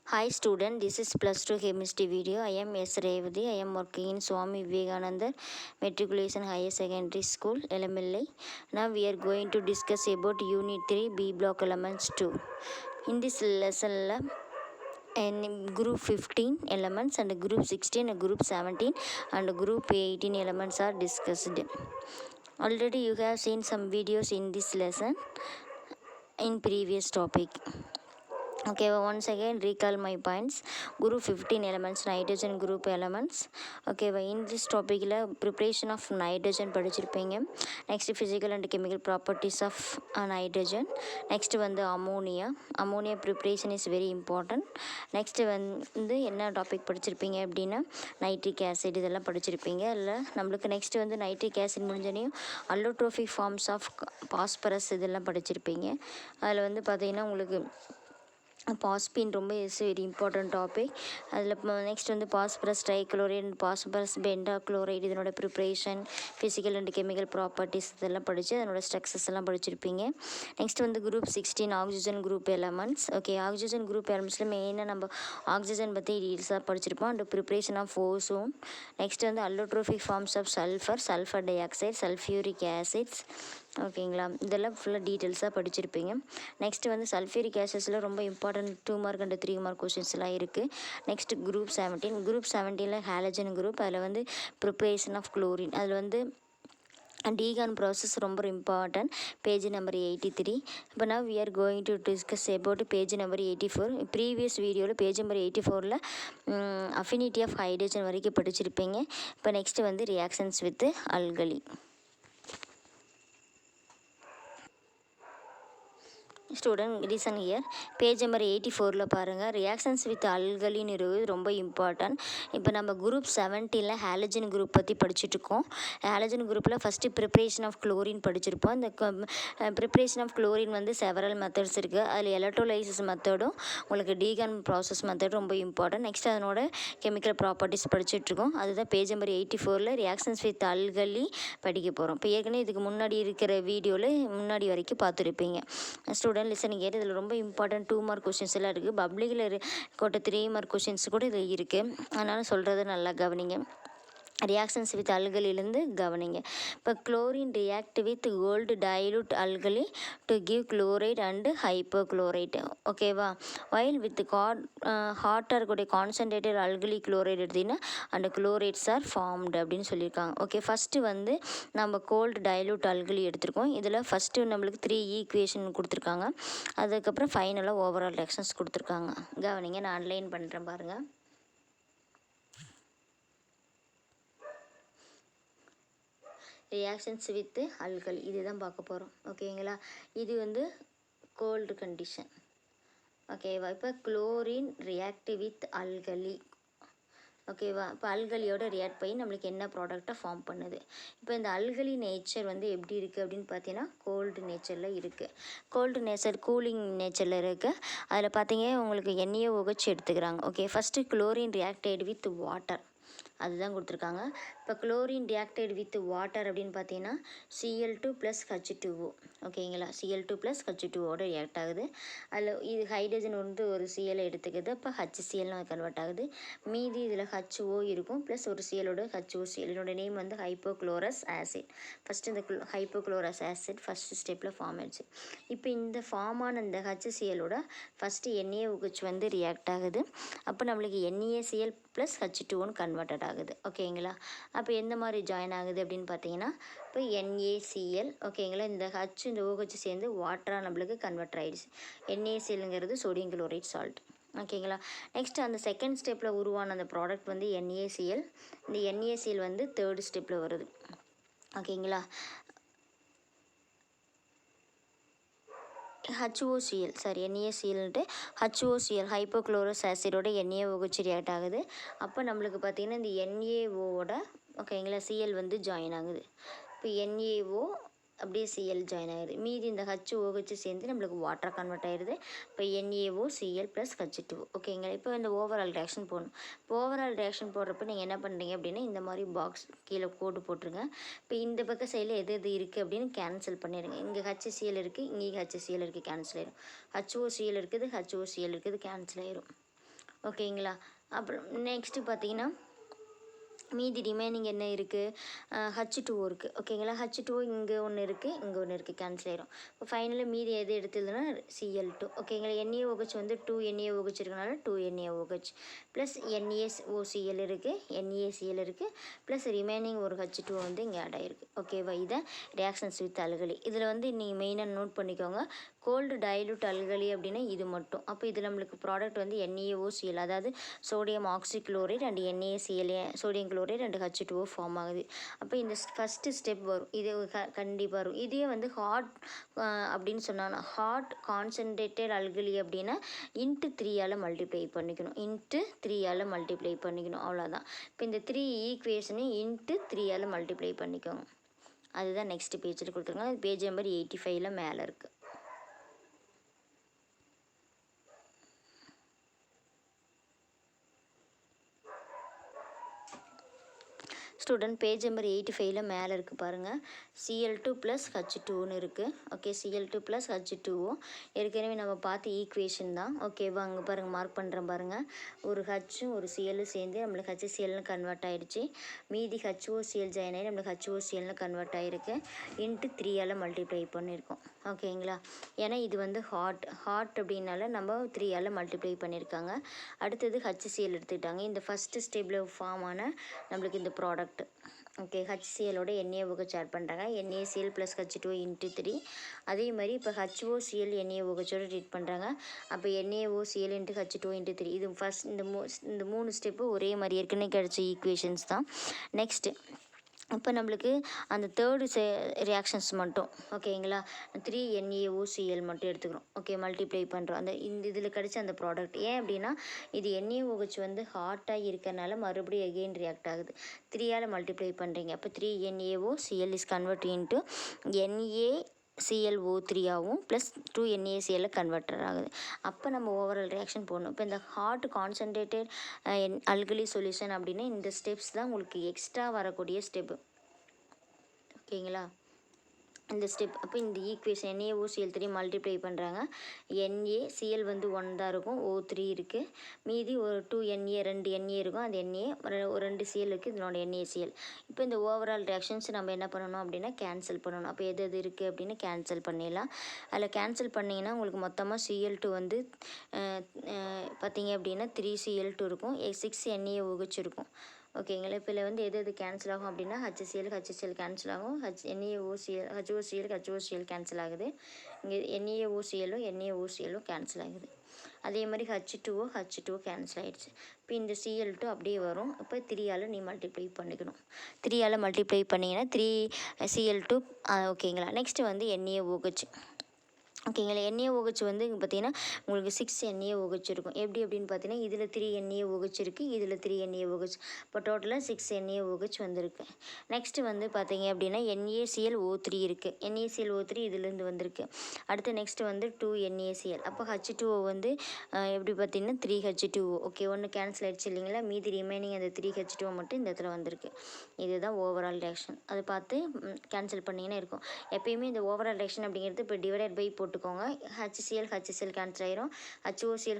Hi student, this is plus 2 chemistry video. I am S. Revati. I am working in Swami Vivekananda Matriculation Higher Secondary School, LMLA. Now we are going to discuss about Unit 3 B Block Elements 2. In this lesson, in group 15 elements and group 16 and group 17 and group 18 elements are discussed. Already you have seen some videos in this lesson in previous topic. Okay, once again recall my points. Group 15 elements, nitrogen group elements. Okay, in this topic preparation of nitrogen படிச்சிருப்பீங்க. Next physical and chemical properties of nitrogen. Next வந்து ammonia preparation is very important. Next வந்து என்ன topic படிச்சிருப்பீங்க அப்படின்னா nitric acid இதெல்லாம் படிச்சிருப்பீங்க. இல்லை நம்மளுக்கு நெக்ஸ்ட் வந்து நைட்ரிக் ஆசிட் முடிஞ்சனையும் அல்லோட்ரோஃபிக் ஃபார்ம்ஸ் ஆஃப் பாஸ்பரஸ் இதெல்லாம் படிச்சிருப்பீங்க. அதில் வந்து பார்த்தீங்கன்னா உங்களுக்கு பாஸ்பின் ரொம்ப இஸ் வெரி இம்பார்ட்டன்ட் டாபிக். அதில் நெக்ஸ்ட் வந்து phosphorus trichloride phosphorus pentachloride இதனோட preparation physical and chemical properties இதெல்லாம் படித்து அதனோட ஸ்ட்ரக்சர்ஸ் எல்லாம் படிச்சிருப்பீங்க. நெக்ஸ்ட் வந்து group 16 oxygen group elements. Okay, oxygen group எலமெண்ட்ஸில் மெயினாக நம்ம ஆக்சிஜன் பற்றி டீல்ஸாக படிச்சிருப்போம். And preparation of ozone. Next வந்து allotropic forms of sulphur di oxide, sulphuric acids. ஓகேங்களா, இதெல்லாம் ஃபுல்லாக டீட்டெயில்ஸாக படிச்சிருப்பீங்க. நெக்ஸ்ட் வந்து சல்ஃபியூரிக் ஆசிட்ஸில் ரொம்ப இம்பார்ட்டன்ட் 2 மார்க் அண்ட் 3 மார்க் கொஷின்ஸ்லாம் இருக்குது. Next group 17 halogen group. அதில் வந்து ப்ரிப்ரேஷன் ஆஃப் குளோரின். அதில் வந்து டீகான் ப்ராசஸ் ரொம்ப இம்பார்ட்டன்ட். Page number 83. இப்போ நான் we are going to discuss about page number 84. Previous வீடியோவில் பேஜ் நம்பர் 84ல் அஃபினிட்டி ஆஃப் ஹைட்ரஜன் வரைக்கும் படிச்சிருப்பீங்க. இப்போ நெக்ஸ்ட்டு வந்து reactions with alkali. Student listen here. Page number 84ல் பாருங்கள், ரியாக்ஷன்ஸ் வித் அல்கலின்னு இருக்குது ரொம்ப இம்பார்ட்டன்ட். இப்போ நம்ம குரூப் 17ல் ஹாலஜன் குரூப் பற்றி படிச்சுட்ருக்கோம். ஹாலஜன் குரூப்பில் ஃபஸ்ட்டு ப்ரிப்ரேஷன் ஆஃப் குளோரின் படிச்சிருப்போம். இந்த ப்ரிப்ரேஷன் ஆஃப் குளோரின் வந்து செவரல் மெத்தட்ஸ் இருக்குது. அதில் எலக்ட்ரோலைசிஸ் மெத்தடும் உங்களுக்கு டீகான் ப்ராசஸ் மெத்தடும் ரொம்ப இம்பார்ட்டன்ட். நெக்ஸ்ட் அதனோட கெமிக்கல் ப்ராப்பர்ட்டிஸ் படிச்சுட்ருக்கோம். அதுதான் பேஜ் நம்பர் 84ல் ரியாக்ஷன்ஸ் வித் அல்கலி படிக்க போகிறோம். இப்போ ஏற்கனவே இதுக்கு முன்னாடி இருக்கிற வீடியோவில் முன்னாடி வரைக்கும் பார்த்துருப்பீங்க. ஸ்டூடெண்ட் லிசனிங் கேட்டு இதில் ரொம்ப இம்பார்ட்டன்ட் 2 மார்க் கொஷின்ஸ் எல்லாம் இருக்குது. பப்ளிக்கில் கொட்ட 3 மார்க் கொஷின்ஸ் கூட இதில் இருக்குது. அதனால் சொல்கிறத நல்லா கவனிங்க. ரியாக்ஷன்ஸ் வித் அல்கலிலேருந்து கவனிங்க. இப்போ chlorine react with cold dilute alkali to give chloride and hypochlorite. ஓகேவா, வைல் வித் ஹாட்டாக இருக்கக்கூடிய கான்சன்ட்ரேட்டட் அல்கலி குளோரைட் எடுத்திங்கன்னா அண்ட் குளோரைட்ஸ் ஆர் ஃபார்ம்டு அப்படின்னு சொல்லியிருக்காங்க. ஓகே, ஃபஸ்ட்டு வந்து நம்ம கோல்டு டைலூட் அல்கலி எடுத்திருக்கோம். இதில் ஃபஸ்ட்டு நம்மளுக்கு 3 ஈக்குவேஷன் கொடுத்துருக்காங்க. அதுக்கப்புறம் ஃபைனலாக ஓவரால் ரியாக்ஷன்ஸ் கொடுத்துருக்காங்க. கவனிங்க, நான் அன்லைன் பண்ணுறேன் பாருங்கள். ரியாக்ஷன்ஸ் வித் அல்கலி இதுதான் பார்க்க போகிறோம். ஓகேங்களா, இது வந்து கோல்டு கண்டிஷன். ஓகேவா, இப்போ குளோரின் ரியாக்ட் வித் அல்கலி. ஓகேவா, இப்போ அல்கலியோட ரியாக்ட் பண்ணி நம்மளுக்கு என்ன ப்ராடக்டாக ஃபார்ம் பண்ணுது. இப்போ இந்த அல்கலி நேச்சர் வந்து எப்படி இருக்குது அப்படின்னு பார்த்தீங்கன்னா கோல்டு நேச்சரில் இருக்குது. கோல்டு நேச்சர் கூலிங் நேச்சரில் இருக்குது. அதில் பார்த்தீங்க உங்களுக்கு NaOH எடுத்துக்கிறாங்க. Okay, first chlorine reacted with water அதுதான் கொடுத்துருக்காங்க. இப்போ குளோரின் ரியாக்டட் வித் வாட்டர் அப்படின்னு பார்த்தீங்கன்னா Cl2 + H2O. ஓகேங்களா, Cl2 + H2O ரியாக்ட் ஆகுது. அதில் இது ஹைட்ரஜன் வந்து ஒரு Cl எடுத்துக்குது, அப்போ HClனு கன்வெர்ட் ஆகுது. மீதி இதில் HO இருக்கும் ப்ளஸ் ஒரு Clோட HOCl. என்னோட நேம் வந்து ஹைப்போக்ளோரஸ் ஆசிட். ஃபஸ்ட்டு இந்த ஹைப்போக்ளோரஸ் ஆசிட் ஃபஸ்ட்டு ஸ்டெப்பில் ஃபார்ம் ஆயிடுச்சு. இப்போ இந்த ஃபார்ம் ஆன இந்த HClோட ஃபஸ்ட்டு NaOH வந்து ரியாக்ட் ஆகுது. அப்போ நம்மளுக்கு NaCl + H2O கன்வெர்டட் ஆகுது. ஓகேங்களா, அப்போ எந்த மாதிரி ஜாயின் ஆகுது அப்படின்னு பார்த்தீங்கன்னா இப்போ NaCl. ஓகேங்களா, இந்த H இந்த OH சேர்ந்து வாட்டராக நம்மளுக்கு கன்வெர்ட் ஆகிடுச்சு. NaClங்கிறது சோடியம் குளோரைட் சால்ட். ஓகேங்களா, நெக்ஸ்ட் அந்த செகண்ட் ஸ்டெப்பில் உருவான அந்த ப்ராடக்ட் வந்து NaCl. இந்த NaCl வந்து தேர்ட் ஸ்டெப்பில் வருது. ஓகேங்களா, HOCl NaClன்ட்டு HOCl ஹைப்போக்ளோரஸ் ஆசிடோட NaOH ரியாக்ட் ஆகுது. அப்போ நம்மளுக்கு பார்த்திங்கன்னா இந்த NaOட ஓகேங்களா Cl வந்து ஜாயின் ஆகுது. இப்போ NaO அப்படியே Cl ஜாயின் ஆகுது. மீதி இந்த HOH சேர்ந்து நம்மளுக்கு வாட்டர் கன்வெர்ட் ஆகிடுது. இப்போ NaOCl + H2O. ஓகேங்களா, இப்போ இந்த ஓவரால் ரியாக்ஷன் போடணும். இப்போ ஓவரால் ரியாக்ஷன் போடுறப்ப நீங்கள் என்ன பண்ணுறீங்க அப்படின்னா இந்த மாதிரி பாக்ஸ் கீழே கோடு போட்டுருங்க. இப்போ இந்த பக்கம் சைடில் எது எது இருக்குது அப்படின்னு கேன்சல் பண்ணிடுங்க. இங்கே HCl இருக்குது, இங்கே HCl இருக்குது, கேன்சல் ஆயிடும். HOCl இருக்குது, HOCl இருக்குது, கேன்சல் ஆயிடும். ஓகேங்களா. அப்புறம் நெக்ஸ்ட்டு பார்த்தீங்கன்னா மீதி ரிமைனிங் என்ன இருக்குது, H2O இருக்குது. ஓகேங்களா. H2O இங்கே ஒன்று இருக்குது, இங்கே ஒன்று இருக்குது, கேன்சல் ஆயிரும். இப்போ ஃபைனலாக மீதி எது எடுத்ததுன்னா Cl2. ஓகேங்களா. NaOH வந்து 2 NaOH இருக்கனால 2 NaOH ப்ளஸ் NaOCl இருக்குது, NaCl இருக்குது, ப்ளஸ் ரிமைனிங் ஒரு H2O வந்து இங்கே ஆட் ஆகிருக்கு. ஓகேவா. இதை ரியாக்ஷன்ஸ் வித் அல்கலி. இதில் வந்து நீங்கள் மெயினாக நோட் பண்ணிக்கோங்க, கோல்டு டைலூட் அல்கலி அப்படின்னா இது மட்டும். அப்போ இதில் நம்மளுக்கு ப்ராடக்ட் வந்து NaOCl, அதாவது sodium oxychloride and NaCl, sodium chloride and H2O form ஆகுது. அப்போ இந்த ஃபஸ்ட்டு ஸ்டெப் வரும், இது கண்டிப்பாக வரும். இதே வந்து ஹாட் அப்படின்னு சொன்னாங்கன்னா, ஹாட் கான்சன்ட்ரேட்டட் அல்கலி அப்படின்னா இன்ட்டு 3ஆல் மல்டிப்ளை பண்ணிக்கணும், இன்ட்டு 3ஆல் மல்டிப்ளை பண்ணிக்கணும், அவ்வளோதான். இப்போ இந்த 3 ஈக்குவேஷனையும் இன்ட்டு 3ஆல் மல்டிப்ளை பண்ணிக்கோங்க. அதுதான் நெக்ஸ்ட் பேஜில் கொடுத்துருங்க. பேஜ் நம்பர் 85ல் மேலே இருக்குது. ஸ்டூடெண்ட் பேஜ் நம்பர் 85ல் மேலே இருக்குது பாருங்கள். Cl2 ப்ளஸ் H2ஓன்னு இருக்குது. ஓகே. Cl2 ப்ளஸ் H2O ஏற்கனவே நம்ம பார்த்து ஈக்குவேஷன் தான். ஓகேவா. அங்கே பாருங்கள், மார்க் பண்ணுறேன் பாருங்கள். ஒரு ஹச்சும் ஒரு சிஎல்லும் சேர்ந்து நம்மளுக்கு HClன்னு கன்வெர்ட் ஆகிடுச்சு. மீதி HOCl ஜாயின் ஆகி நம்மளுக்கு HOClன்னு கன்வெர்ட் ஆகிருக்கு. இன்ட்டு 3ஆல் மல்டிப்ளை பண்ணியிருக்கோம். ஓகேங்களா. ஏன்னா இது வந்து ஹாட் அப்படின்னால நம்ம 3ஆல் மல்டிப்ளை பண்ணியிருக்காங்க. அடுத்தது HCl எடுத்துக்கிட்டாங்க. இந்த ஃபஸ்ட்டு ஸ்டெப்பில் ஃபார்ம் ஆன நம்மளுக்கு இந்த ப்ராடக்ட். ஓகே. HClோட NaOH ஆட் பண்ணுறாங்க. NaCl plus H2O into 3. அதே மாதிரி இப்போ HOCl NaOHோட ட்ரீட் பண்ணுறாங்க. அப்போ NaOCl இன்ட்டு H2O இன்ட்டு 3. இது ஃபஸ்ட் இந்த 3 ஸ்டெப்பு ஒரே மாதிரி ஏற்கனவே கிடச்ச ஈக்குவேஷன்ஸ் தான். நெக்ஸ்ட்டு இப்போ நம்மளுக்கு அந்த தேர்டு ரியாக்ஷன்ஸ் மட்டும். ஓகேங்களா. 3 NaOCl மட்டும் எடுத்துக்கிறோம். ஓகே. மல்டிப்ளை பண்ணுறோம் அந்த இதில் கிடச்ச அந்த ப்ராடக்ட். ஏன் அப்படின்னா இது NaOH வந்து ஹாட்டாக இருக்கிறனால மறுபடியும் எகெயின் ரியாக்ட் ஆகுது. 3ஆல் மல்டிப்ளை பண்ணுறீங்க. அப்போ 3 NaOCl is convert into NaClO3 ஆகும் ப்ளஸ் 2 NaCl கன்வெர்டர் ஆகுது. அப்போ நம்ம ஓவரால் ரியாக்ஷன் போடணும். இப்போ இந்த ஹாட் கான்சன்ட்ரேட்டட் அல்கலி சொல்யூஷன் அப்படின்னா இந்த ஸ்டெப்ஸ் தான் உங்களுக்கு எக்ஸ்ட்ரா வரக்கூடிய ஸ்டெப்பு. ஓகேங்களா. இந்த ஸ்டெப். அப்போ இந்த ஈக்குவேஷன் NaOCl3 மல்டிப்ளை பண்ணுறாங்க. NaCl வந்து 1 தான் இருக்கும், O3 இருக்குது. மீதி ஒரு 2 Na இருக்கும், அந்த Na ஒரு 2 Cl இருக்குது, இதனோட NaCl. இப்போ இந்த ஓவரால் ரியாக்ஷன்ஸ் நம்ம என்ன பண்ணணும் அப்படின்னா கேன்சல் பண்ணணும். அப்போ எது எது இருக்குது அப்படின்னு கேன்சல் பண்ணிடலாம். அதில் கேன்சல் பண்ணிங்கன்னா உங்களுக்கு மொத்தமாக Cl2 வந்து பார்த்தீங்க அப்படின்னா 3Cl2 இருக்கும், 6 NaOH இருக்கும். ஓகேங்களா. இப்போ இதில் வந்து எது எது கேன்சல் ஆகும் அப்படின்னா HCl கேன்சல் ஆகும், HOCl கேன்சல் ஆகுது. இங்கே NaOCலும் கேன்சல் ஆகுது. அதே மாதிரி H2O கேன்சல் ஆகிடுச்சு. இப்போ இந்த Cl2 அப்படியே வரும். இப்போ 3ஆல் நீ மல்டிப்ளை பண்ணிக்கணும். 3ஆல் மல்டிப்ளை பண்ணிங்கன்னா 3Cl2. ஓகேங்களா. நெக்ஸ்ட்டு வந்து NaOH. ஓகேங்களா. NaOH வந்து பார்த்தீங்கன்னா உங்களுக்கு 6 NaOH இருக்கும். எப்படி அப்படின்னு பார்த்தீங்கன்னா இதில் 3 NaOH இருக்குது, இதில் 3 NaOH. இப்போ டோட்டலாக 6 NaOH வந்திருக்கு. நெக்ஸ்ட்டு வந்து பார்த்தீங்க அப்படின்னா NaClO3 இருக்குது. NaClO3 இதுலேருந்து வந்திருக்கு. அடுத்து நெக்ஸ்ட்டு வந்து 2 NaCl. அப்போ H2O வந்து எப்படி பார்த்தீங்கன்னா 3H2O. ஓகே. ஒன்று கேன்சல் ஆகிடுச்சு இல்லைங்களா. மீதி ரிமைனிங் அந்த 3H2O மட்டும் இந்த இடத்துல வந்திருக்கு. இதுதான் ஓவரால் ரியாக்ஷன். அதை பார்த்து கேன்சல் பண்ணிங்கன்னா இருக்கும். எப்பயுமே இந்த ஓவரால் ரியாக்ஷன் அப்படிங்கிறது இப்போ டிவைடட் பை போட்டுக்கோங்க. HCl கேன்சல் ஆயிரும், HOCl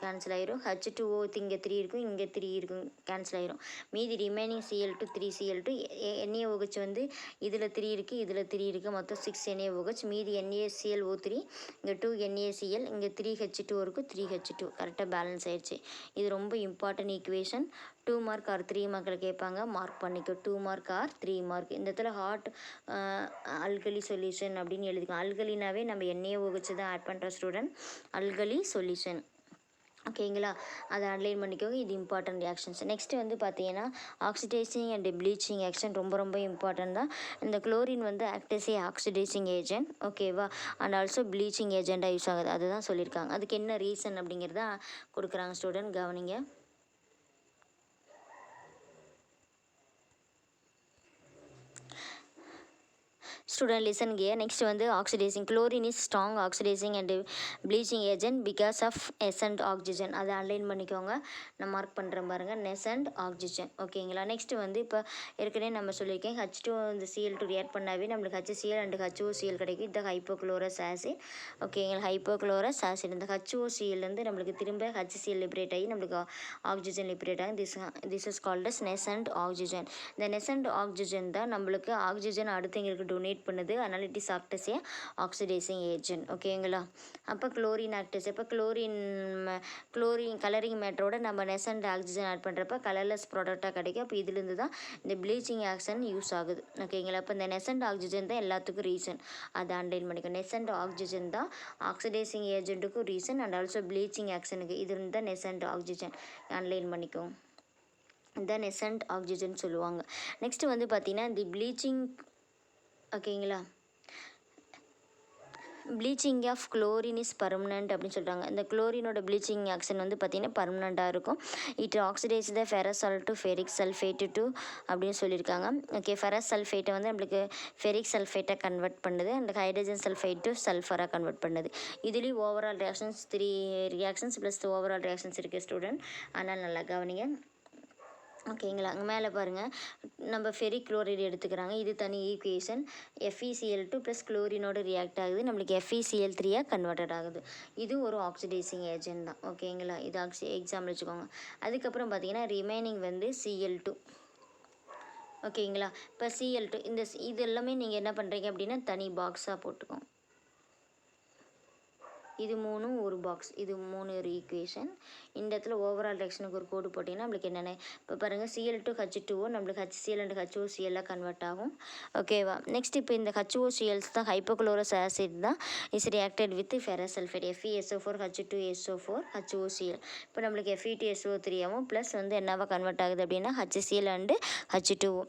கேன்சல் ஆயிரும், H2O இங்கே 3 இருக்கும், இங்கே 3 இருக்கும், கேன்சல் ஆயிரும். மீதி ரிமைனிங் Cl2 3Cl2. NaOH வந்து இதில் 3 இருக்குது, இதில் 3 இருக்குது, மொத்தம் 6 NaOH. மீதி NaClO3, இங்கே 2 NaCl, இங்கே 3H2O இருக்குது, 3H2 கரெக்டாக பேலன்ஸ் ஆயிடுச்சு. இது ரொம்ப இம்பார்ட்டன்ட் ஈக்குவேஷன். 2 மார்க் ஆர் 3 மார்க்கில் கேட்பாங்க, மார்க் பண்ணிக்கோ. 2 மார்க் ஆர் 3 மார்க். இந்த இடத்துல ஹாட் அல்கலி சொல்யூஷன் அப்படின்னு எழுதிக்கலாம். அல்கலினாவே நம்ம NaOH தான் ஆட் பண்ணுற ஸ்டூடெண்ட். Alkali solution. ஓகேங்களா. அதை அன்லைன் பண்ணிக்கோங்க. இது இம்பார்ட்டன்ட் ரியாக்ஷன்ஸ். நெக்ஸ்ட்டு வந்து பார்த்தீங்கன்னா ஆக்சிடைசிங் அண்ட் ப்ளீச்சிங் ஆக்ஷன் ரொம்ப இம்பார்ட்டன்ட் தான். இந்த குளோரின் வந்து act as a oxidising agent. ஓகேவா. அண்ட் ஆல்சோ ப்ளீச்சிங் ஏஜெண்டாக யூஸ் ஆகுது. அதுதான் சொல்லியிருக்காங்க. அதுக்கு என்ன ரீசன் அப்படிங்கிறத கொடுக்குறாங்க ஸ்டூடெண்ட், கவனிங்க. Student listen here. Next வந்து oxidizing. Chlorine is strong oxidizing and bleaching agent because of nascent oxygen. அதை அன்லைன் பண்ணிக்கோங்க. நான் மார்க் பண்ணுறேன் பாருங்கள், nascent oxygen. ஓகேங்களா. நெக்ஸ்ட் வந்து இப்போ ஏற்கனவே நம்ம சொல்லியிருக்கேன், H2 இந்த Cl2 ரியாக்ட் பண்ணாவே நம்மளுக்கு HCl அண்ட் HOCl கிடைக்கும். இந்த ஹைப்போக்ளோரஸ் ஆசிட். ஓகேங்களா. ஹைப்போக்ளோரஸ் ஆசிட் இந்த HOCl வந்து நம்மளுக்கு திரும்ப HCl லிபரேட் ஆகி நம்மளுக்கு ஆக்சிஜன் லிபரேட் ஆகும். This is called as nascent oxygen. இந்த nascent oxygen தான் நம்மளுக்கு ஆக்சிஜன் அடுத்தவங்களுக்கு டொனேட் பண்ணுது. அதனால் it is act as a oxidising agent. ஓகேங்களா. அப்போ குளோரின் ஆக்டஸ், இப்போ குளோரின் கலரிங் மேட்டரோட நம்ம நெசன்ட் ஆக்சிஜன் ஆட் பண்ணுறப்ப கலர்லெஸ் ப்ராடக்டாக கிடைக்கும். அப்போ இதுலேருந்து தான் இந்த ப்ளீச்சிங் ஆக்ஷன் யூஸ் ஆகுது. ஓகேங்களா. இப்போ இந்த நெசன்ட் ஆக்சிஜன் தான் எல்லாத்துக்கும் ரீசன். அதை அண்டர்லைன் பண்ணிக்கோ. நெசன்ட் ஆக்சிஜன் தான் ஆக்சிடைசிங் ஏஜென்ட்டுக்கும் ரீசன் அண்ட் ஆல்சோ ப்ளீச்சிங் ஆக்ஷனுக்கு. இது இருந்தால் நெசன்ட் ஆக்சிஜன் அண்டர்லைன் பண்ணிக்கோ. இந்த நெசன்ட் ஆக்சிஜன் சொல்லுவாங்க. நெக்ஸ்ட்டு வந்து பார்த்திங்கன்னா தி ப்ளீச்சிங். ஓகேங்களா. Bleaching of chlorine is permanent அப்படின்னு சொல்கிறாங்க. இந்த குளோரினோட ப்ளீச்சிங் ஆக்ஷன் வந்து பார்த்திங்கன்னா பர்மனண்ட்டாக இருக்கும். It oxidise the ferrous salt to ferric sulphate to அப்படின்னு சொல்லியிருக்காங்க. ஓகே. ஃபெரஸ் சல்ஃபேட்டை வந்து நம்மளுக்கு ஃபெரிக் சல்ஃபேட்டை கன்வெர்ட் பண்ணுது. அந்த ஹைட்ரஜன் சல்ஃபைட் டு சல்ஃபராக கன்வெர்ட் பண்ணுது. இதுலேயும் overall reactions 3 reactions plus overall reactions இருக்குது ஸ்டூடெண்ட். அதனால் நல்லா கவனிங்க. ஓகேங்களா. அங்கே மேலே பாருங்கள், நம்ம ஃபெரிக் குளோரைடு எடுத்துக்கிறாங்க. இது தனி ஈக்குவேஷன். FeCl2 ப்ளஸ் குளோரினோடு ரியாக்ட் ஆகுது. நம்மளுக்கு FeCl3 கன்வெர்டட் ஆகுது. இது ஒரு ஆக்சிடைசிங் ஏஜென்ட் தான். ஓகேங்களா. இது எக்ஸாம்பிள் வச்சுக்கோங்க. அதுக்கப்புறம் பார்த்தீங்கன்னா ரிமைனிங் வந்து Cl2. ஓகேங்களா. இப்போ Cl2 இது எல்லாமே நீங்கள் என்ன பண்ணுறீங்க அப்படின்னா தனி பாக்ஸாக போட்டுக்கோங்க. இது 3 ஒரு பாக்ஸ். இது 3 ஒரு ஈக்குவேஷன். இந்த இடத்துல ஓவரால் ரியாக்ஷனுக்கு ஒரு கோடு போட்டிங்கன்னா நம்மளுக்கு என்னென்ன இப்போ பாருங்கள் Cl2 H2O நம்மளுக்கு HCl அண்ட் HOCl கன்வெர்ட் ஆகும். ஓகேவா. நெக்ஸ்ட் இப்போ இந்த HOCls தான் ஹைப்போக்ளோரஸ் ஆசிட் தான் is reacted with ferrous sulphate FeSO4 H2SO4 HOCl. இப்போ நம்மளுக்கு Fe2SO3 ஆகும் ப்ளஸ் வந்து என்னவா கன்வெர்ட் ஆகுது அப்படின்னா HCl அண்டு H2O.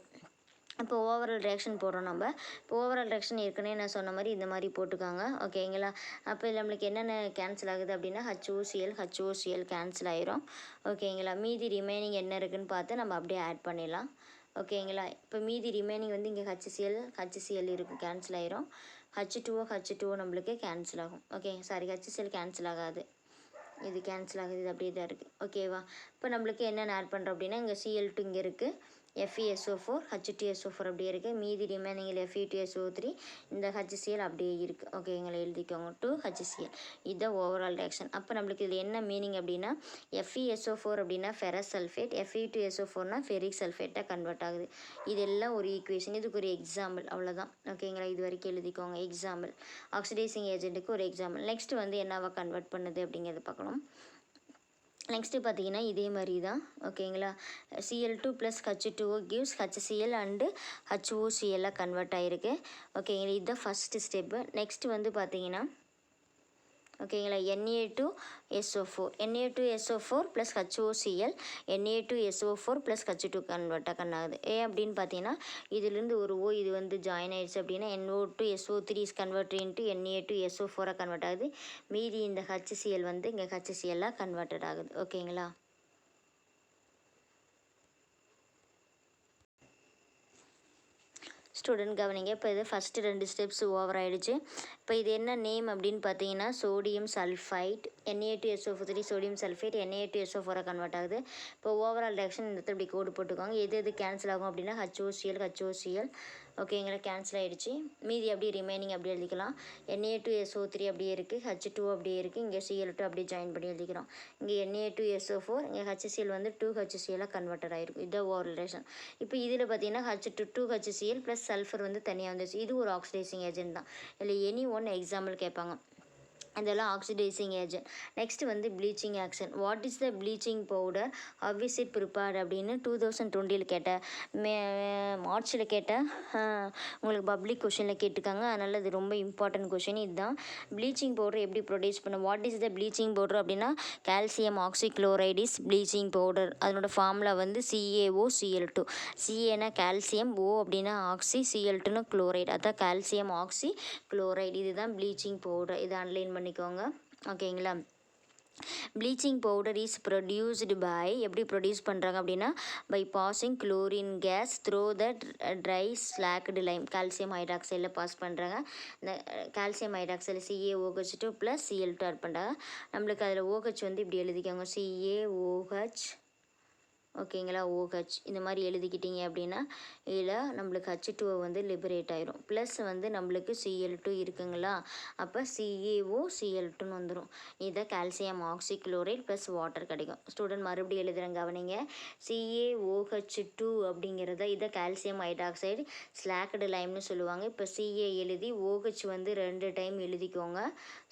இப்போ ஓவரால் ரியாக்ஷன் போடுறோம் நம்ம. இப்போ ஓவரால் ரியாக்ஷன் ஏற்கனவே நான் சொன்ன மாதிரி இந்த மாதிரி போட்டுக்காங்க. ஓகேங்களா. அப்போ நம்மளுக்கு என்னென்ன கேன்சல் ஆகுது அப்படின்னா HOCl கேன்சல் ஆயிரும். ஓகேங்களா. மீதி ரிமைனிங் என்ன இருக்குதுன்னு பார்த்து நம்ம அப்படியே ஆட் பண்ணிடலாம். ஓகேங்களா. இப்போ மீதி ரிமைனிங் வந்து இங்கே HCl இருக்குது, கேன்சல் ஆயிரும். H2O நம்மளுக்கு கேன்சல் ஆகும். ஓகே சாரி, HCl கேன்சல் ஆகாது, இது கேன்சல் ஆகுது, இது அப்படியே தான் இருக்குது. ஓகேவா. இப்போ நம்மளுக்கு என்னென்ன ஆட் பண்ணுறோம் அப்படின்னா இங்கே Cl2 இங்கே இருக்குது, FeSO4 H2SO4 அப்படியே இருக்குது. மீதி ரிமைனிங்கில் Fe2SO3 இந்த HCl அப்படியே இருக்குது. ஓகேங்களா. எழுதிக்கோங்க 2 HCl. இதுதான் ஓவரால் ரியாக்ஷன். அப்போ நம்மளுக்கு இதில் என்ன மீனிங் அப்படின்னா FeSO4 அப்படின்னா ஃபெரஸ் சல்ஃபேட், Fe2SO4னா ஃபெரிக் சல்ஃபேட்டாக கன்வெர்ட் ஆகுது. இதெல்லாம் ஒரு ஈக்குவேஷன். இதுக்கு ஒரு எக்ஸாம்பிள், அவ்வளோதான். ஓகேங்களா. இது வரைக்கும் எழுதிக்கோங்க எக்ஸாம்பிள். ஆக்சிடைசிங் ஏஜென்ட்டுக்கு ஒரு எக்ஸாம்பிள். நெக்ஸ்ட் வந்து என்னவா கன்வெர்ட் பண்ணுது அப்படிங்கிறத பார்க்கணும். நெக்ஸ்ட்டு பார்த்தீங்கன்னா இதே மாதிரி தான். ஓகேங்களா. Cl2 plus H2O gives HCl and HOCl convert ஆகிருக்கு. ஓகேங்களா. இதுதான் ஃபஸ்ட்டு ஸ்டெப்பு. நெக்ஸ்ட்டு வந்து பார்த்தீங்கன்னா ஓகேங்களா Na2SO4 plus HOCl Na2SO4 plus H2 கன்வெர்ட்டாக ஆகுது. அப்படின்னு பார்த்தீங்கன்னா இதுலேருந்து ஒரு O இது வந்து ஜாயின் ஆயிடுச்சு அப்படின்னா NO2SO3 is convert into Na2SO4 convert ஆகுது. மீதி இந்த HCl வந்து இங்கே HCl கன்வெர்ட்டட் ஆகுது. ஓகேங்களா. ஸ்டூடெண்ட் கவனிங்க. இப்போ இது ஃபஸ்ட்டு 2 ஸ்டெப்ஸ் ஓவர் ஆகிடுச்சு. இப்போ இது என்ன நேம் அப்படின்னு பார்த்தீங்கன்னா sodium sulphide, Na2SO3 sodium sulphide Na2SO4 convert ஆகுது. இப்போ ஓவரால் ரியாக்ஷன் இந்த இடத்துல இப்படி கோடு போட்டுக்கோங்க. எது கேன்சல் ஆகும் அப்படின்னா HOCl ஓகேங்களா. கேன்சல் ஆகிடுச்சு. மீதி அப்படியே ரிமைனிங் அப்படியே எழுதிக்கலாம். Na2SO3 அப்படியே இருக்குது, H2O அப்படியே இருக்குது, இங்கே Cl2 அப்படியே ஜாயின் பண்ணி எழுதிக்கிறோம். இங்கே Na2SO4 இங்கே HCl வந்து 2 HCl கன்வெர்ட்டட் ஆகிருக்கும். இதுதான் ஓவரால் ரியாக்ஷன். இப்போ இதில் பார்த்தீங்கன்னா H2 HCl ப்ளஸ் சல்ஃபர் வந்து தனியாக வந்துச்சு. இது ஒரு ஆக்சிடைசிங் ஏஜென்ட் தான். இல்லை எனி ஒன் எக்ஸாம்பிள் கேட்பாங்க. அதெல்லாம் ஆக்சிடைசிங் ஏஜென்ட். நெக்ஸ்ட் வந்து bleaching action. What is the bleaching powder, how is it prepared அப்படின்னு 2020 கேட்ட மார்ச்சில் கேட்ட உங்களுக்கு பப்ளிக் கொஷினில் கேட்டிருக்காங்க. அதனால் இது ரொம்ப இம்பார்ட்டன்ட் கொஷின். இதுதான் ப்ளீச்சிங் பவுடர் எப்படி ப்ரொடியூஸ் பண்ண. What is the bleaching powder அப்படின்னா calcium oxychloride is bleaching powder. அதனோட ஃபார்முலா வந்து CaOCl2. CAனா கால்சியம், O அப்படின்னா ஆக்சி, Cl2னா குளோரைடு, அதான் கால்சியம் ஆக்சி குளோரைடு. இதுதான் ப்ளீச்சிங் பவுடர். இதை அன்லைன் பண்ணிக்கோங்க. ஓகேங்களா. Bleaching powder is produced by எப்படி ப்ரொடியூஸ் பண்ணுறாங்க அப்படின்னா by passing chlorine gas through the dry slaked lime calcium ஹைட்ராக்சைடில் பாஸ் பண்ணுறாங்க. இந்த calcium hydroxide CaOH2 + Cl2 add பண்ணுறாங்க. நம்மளுக்கு அதில் OH வந்து இப்படி எழுதிக்கோங்க CaOH ஓகேங்களா. OH இந்த மாதிரி எழுதிக்கிட்டீங்க அப்படின்னா இதில் நம்மளுக்கு H2O வந்து லிபரேட் ஆயிரும். ப்ளஸ் வந்து நம்மளுக்கு Cl2 இருக்குங்களா, அப்போ CaOCl2ன்னு வந்துடும். இதை கால்சியம் ஆக்சிக்ளோரைட் ப்ளஸ் வாட்டர் கிடைக்கும். ஸ்டூடெண்ட் மறுபடியும் எழுதுகிறேன் கவனிங்க. CaOH2 அப்படிங்கிறத இதை கால்சியம் ஹைட்ராக்சைடு ஸ்லாக்டு லைம்னு சொல்லுவாங்க. இப்போ Ca எழுதி OH வந்து 2 டைம் எழுதிக்கோங்க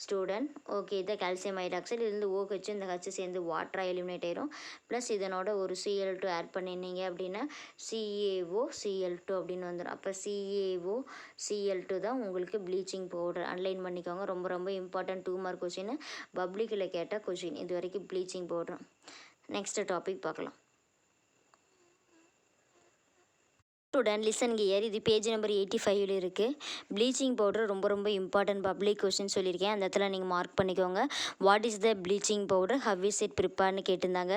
ஸ்டூடெண்ட். ஓகே, இதை கால்சியம் ஹைட்ராக்சைடு இதுலேருந்து OH இந்த H சேர்ந்து வாட்டராக எலிமினேட் ஆயிரும். ப்ளஸ் இதனோட ஒரு Cl2 ஆட் பண்ணினீங்க அப்படின்னா CaOCl2 அப்படின்னு வந்துடும். அப்போ CaOCl2 தான் உங்களுக்கு ப்ளீச்சிங் பவுடர். அன்லைன் பண்ணிக்கோங்க. ரொம்ப ரொம்ப இம்பார்ட்டன்ட் 2 மார்க் கொஷின், பப்ளிக்கில் கேட்ட கொஷின் இது வரைக்கும் ப்ளீச்சிங் பவுடர். நெக்ஸ்ட் டாபிக் பார்க்கலாம். ஸ்டூடெண்ட் லிசன் கியர், இது பேஜ் நம்பர் 85 இருக்குது. ப்ளீச்சிங் பவுடர் ரொம்ப ரொம்ப இம்பார்ட்டன்ட் பப்ளிக் கொஸ்டின் சொல்லியிருக்கேன். அந்த இடத்துல நீங்கள் மார்க் பண்ணிக்கோங்க. What is the bleaching powder, how is it ப்ரிப்பேர்னு கேட்டிருந்தாங்க.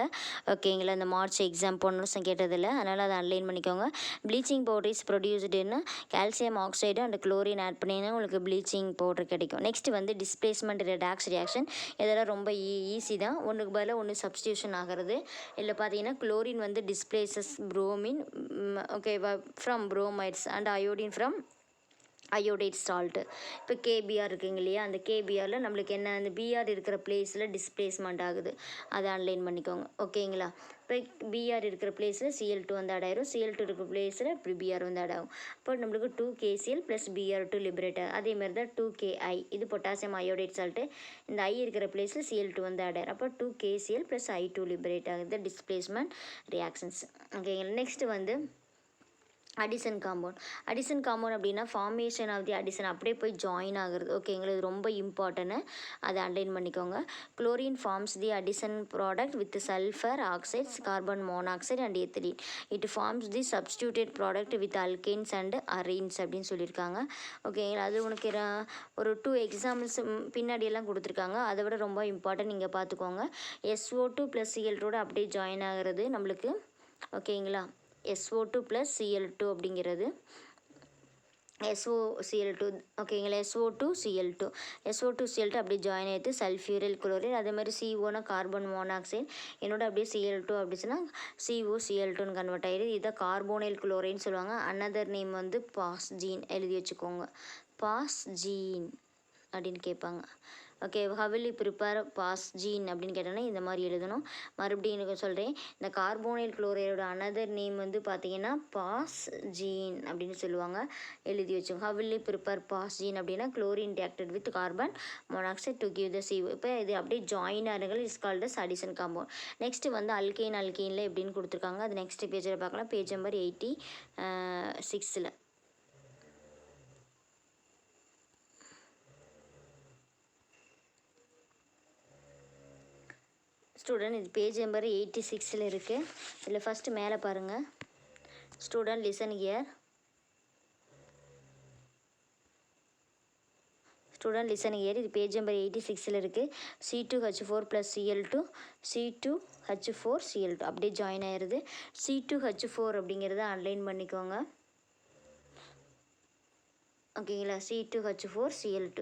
ஓகேங்களா, இந்த மார்ச் எக்ஸாம் போன வருஷம் கேட்டதில்லை, அதனால் அதை அன்லைன் பண்ணிக்கோங்க. ப்ளீச்சிங் பவுடர் இஸ் ப்ரொடியூஸ்டுன்னு calcium oxide and chlorine add பண்ணிங்கன்னா உங்களுக்கு ப்ளீச்சிங் பவுடர் கிடைக்கும். நெக்ஸ்ட் வந்து டிஸ்பிளேஸ்மெண்ட் ரெடாக்ஸ் ரியாக்ஷன். இதெல்லாம் ரொம்ப ஈஸி தான். ஒன்றுக்கு பதிலாக ஒன்று சப்ஸ்டியூஷன் ஆகிறது. இதில் பார்த்தீங்கன்னா குளோரின் வந்து டிஸ்பிளேசஸ் புரோமின் ஓகேவா from bromides and iodine from iodide salt. இப்போ KBr இருக்குங்க இல்லையா, அந்த KBrல நம்மளுக்கு என்ன அந்த Br இருக்கிற பிளேஸில் டிஸ்பிளேஸ்மெண்ட் ஆகுது. அதை அன்லைன் பண்ணிக்கோங்க. ஓகேங்களா, இப்போ Br இருக்கிற பிளேஸில் Cl2 வந்து ஆட் ஆயிரும். Cl2 இருக்கிற பிளேஸில் இப்படி Br வந்து ஆட் ஆகும். இப்போ நம்மளுக்கு 2KCl ப்ளஸ் Br2 லிபரேட் ஆகும். அதேமாதிரி தான் 2Ki, இது பொட்டாசியம் அயோடைட் சால்ட்டு. இந்த I இருக்கிற பிளேஸில் Cl2 வந்து ஆட் ஆயிரும். அப்போ 2KCl ப்ளஸ் I2 லிபரேட் ஆகுது. Displacement reactions. ஓகேங்களா, நெக்ஸ்ட் வந்து அடிசன் காம்பவுண்ட். அடிசன் காம்பவுண்ட் அப்படின்னா ஃபார்மேஷன் ஆஃப் தி அடிசன் அப்படியே போய் ஜாயின் ஆகுறது. ஓகேங்களா, இது ரொம்ப இம்பார்ட்டன்ட்டு, அதை அன்லைன் பண்ணிக்கோங்க. Chlorine forms the addition product with sulphur oxides, carbon monoxide and ethylene. It forms the substituted product with alkanes and arenes அப்படின்னு சொல்லியிருக்காங்க. ஓகேங்களா, அது உனக்கு ஒரு 2 எக்ஸாம்பிள்ஸ் பின்னாடியெல்லாம் கொடுத்துருக்காங்க. அதை விட ரொம்ப இம்பார்ட்டன்ட் நீங்கள் பார்த்துக்கோங்க. SO2 + Cl2 அப்படியே ஜாயின் ஆகிறது நம்மளுக்கு. ஓகேங்களா, SO2 + Cl2 அப்படிங்கிறது SOCl2. ஓகேங்களா, SO2Cl2 அப்படியே ஜாயின் ஆகிடுது. சல்ஃபியூரல் குளோரைட், அதே மாதிரி CO கார்பன் மோனாக்சைடு, என்னோட அப்படியே Cl2 அப்படின்னா COCl2ன்னு கன்வெர்ட் ஆகிடுது. இதை கார்போனைல் குளோரைன்னு சொல்லுவாங்க. அனதர் நேம் வந்து பாஸ்ஜீன் எழுதி வச்சுக்கோங்க. பாஸ்ஜீன் அப்படின்னு கேட்பாங்க. ஓகே, ஹவில் ப்ரிப்பேர் பாஸ்ஜீன் அப்படின்னு கேட்டோன்னா இந்த மாதிரி எழுதணும். மறுபடியும் எனக்கு சொல்கிறேன், இந்த கார்போனைல் குளோரைடோட அனதர் நேம் வந்து பார்த்தீங்கன்னா பாஸ்ஜீன் அப்படின்னு சொல்லுவாங்க. எழுதி வச்சோம். ஹவில் ப்ரிப்பேர் பாஸ்ஜீன் அப்படின்னா chlorine reacted with carbon monoxide to give the CO. இப்போ இது அப்படியே ஜாயின் ஆகுங்கள் is called as addition compound. Next வந்து அல்கெயினில் எப்படின்னு கொடுத்துருக்காங்க. அது நெக்ஸ்ட் பேஜில் பார்க்கலாம். Page number 86. ஸ்டூடெண்ட் இது பேஜ் நம்பர் 86 இருக்குது. இதில் ஃபஸ்ட்டு மேலே பாருங்கள். Student listen here. இது பேஜ் நம்பர் 86 இருக்குது. C2H4 + Cl2, C2H4Cl2 அப்படியே ஜாயின் ஆயிடுது. C2H4 அப்படிங்கிறத அன்லைன் பண்ணிக்கோங்க. ஓகேங்களா, C2H4Cl2,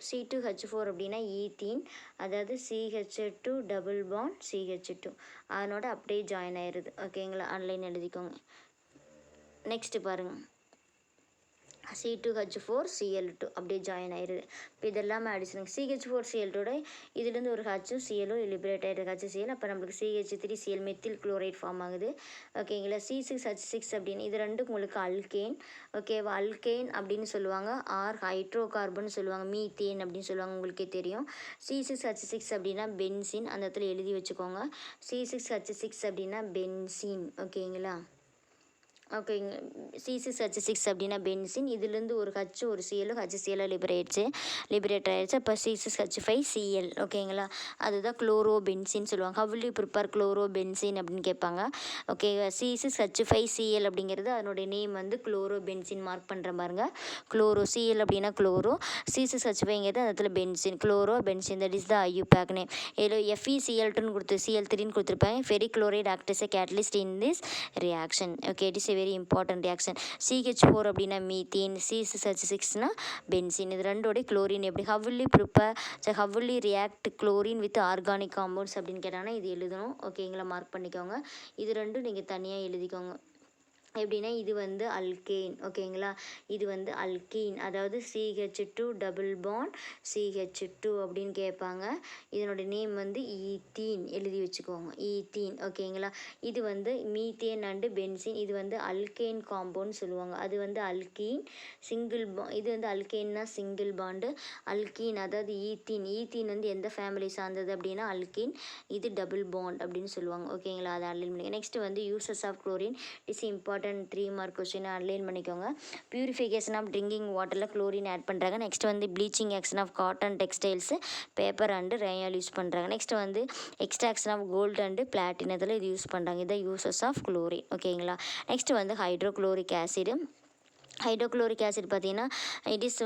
C2H4 அப்படின்னா ஈத்தீன், அதாவது CH2 டபுள் பாண்ட் CH2, அதனோட அப்படியே ஜாயின் ஆயிடுது. ஓகேங்களா, ஆன்லைன் எழுதிக்கோங்க. நெக்ஸ்ட்டு பாருங்கள், C2H4Cl2 அப்படியே ஜாயின் ஆயிடுது. இப்போ இதெல்லாமே அடிச்சுங்க. CH4Cl2 இதுலேருந்து ஒரு ஹச்சும் Cl லிபரேட் ஆகிடுது. HCl, அப்போ நம்மளுக்கு CH3Cl மெத்தில் குளோரைட் ஃபார்ம் ஆகுது. ஓகேங்களா, C6H6 அப்படின்னு இது ரெண்டும் உங்களுக்கு அல்கேன். ஓகேவா, அல்கேன் அப்படின்னு சொல்லுவாங்க. ஹைட்ரோ கார்பன் சொல்லுவாங்க. மீத்தேன் அப்படின்னு சொல்லுவாங்க, உங்களுக்கே தெரியும். C6H6 அப்படின்னா பென்சின், அந்த இடத்துல எழுதி வச்சுக்கோங்க. C6H6 அப்படின்னா பென்சின். ஓகேங்களா, ஓகேங்க. C6H6 அப்படின்னா பென்சின். இதுலேருந்து ஒரு ஹச் ஒரு சிஎல் HCl லிபரேட் ஆயிடுச்சு. அப்போ C6H5Cl ஓகேங்களா. அதுதான் குளோரோ பென்சின் சொல்லுவாங்க. How will you prepare chloro benzene அப்படின்னு கேட்பாங்க. ஓகே, C6H5Cl அப்படிங்கிறது அதனுடைய நேம் வந்து குளோரோ பென்சின் மார்க் பண்ணுற பாருங்க. குளோரோ சிஎல் அப்படின்னா குளோரோ, C6H5ங்கிறது அந்த இடத்துல benzene, chloro benzene, that is the IUPAC name. இதில் FeCl2ன்னு கொடுத்து Cl3ன்னு கொடுத்துருப்பாங்க. Ferric chloride act is a catalyst in this reaction. Okay, it is a very important reaction. CH4 அப்படின்னா methane, C6H6னா benzene. இது ரெண்டோடைய குளோரின் எப்படி how will you react chlorine with organic compounds அப்படின்னு கேட்டாங்கன்னா இது எழுதணும். ஓகேங்களா, மார்க் பண்ணிக்கோங்க. இது ரெண்டும் நீங்கள் தனியாக எழுதிக்கோங்க. எப்படின்னா இது வந்து அல்கேன். ஓகேங்களா, இது வந்து அல்கீன், அதாவது CH2 டபுள் பாண்ட் CH2 அப்படின்னு கேட்பாங்க. இதனோட நேம் வந்து ஈத்தீன் எழுதி வச்சுக்கோங்க, ஈத்தீன். ஓகேங்களா, இது வந்து மீத்தேன் அண்டு பென்சின். இது வந்து அல்கேன் காம்பவுண்ட் சொல்லுவாங்க. அது வந்து அல்கீன் இது வந்து அல்கேன்னா சிங்கிள் பாண்டு. அல்கீன் அதாவது ஈத்தீன் வந்து எந்த ஃபேமிலி சார்ந்தது அப்படின்னா அல்கீன். இது டபுள் பாண்ட் அப்படின்னு சொல்லுவாங்க. ஓகேங்களா, அதை அன்லைன் பண்ணிக்க. நெக்ஸ்ட் வந்து uses of chlorine is important 3 mark question underline பண்ணிக்கோங்க. பியூரிஃபிகேஷன் ஆஃப் ட்ரிங்கிங் வாட்டரில் குளோரின் ஆட் பண்ணுறாங்க. நெக்ஸ்ட் வந்து bleaching action of cotton textiles, paper and rayon use பண்ணுறாங்க. நெக்ஸ்ட் வந்து எக்ஸ்ட்ராக்ஷன் ஆஃப் கோல்டு அண்டு பிளாட்டினத்தில் இது யூஸ் பண்ணுறாங்க. இதை யூசஸ் ஆஃப் குளோரின். ஓகேங்களா, நெக்ஸ்ட் வந்து ஹைட்ரோக்ளோரிக் ஆசிடு. ஹைட்ரோக்ளோரிக் ஆசிட் பார்த்தீங்கன்னா இட் இஸ்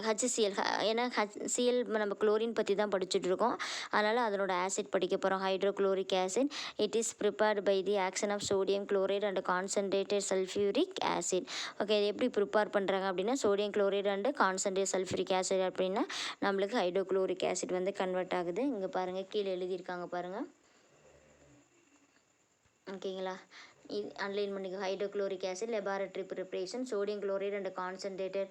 HCl. ஏன்னா HCl நம்ம குளோரின் பற்றி தான் படிச்சுட்ருக்கோம், அதனால் அதனோட ஆசிட் படிக்க போகிறோம். Hydrochloric acid it is prepared by the action of sodium chloride and concentrated sulphuric acid. Okay, இது எப்படி ப்ரிப்பேர் பண்ணுறாங்க அப்படின்னா sodium chloride and concentrate sulphuric acid அப்படின்னா நம்மளுக்கு ஹைட்ரோக்ளோரிக் ஆசிட் வந்து கன்வெர்ட் ஆகுது. இங்கே பாருங்கள், கீழே எழுதியிருக்காங்க பாருங்கள். ஓகேங்களா, இது அன்லைன் பண்ணிக்கோ. Hydrochloric acid laboratory preparation, sodium chloride and concentrated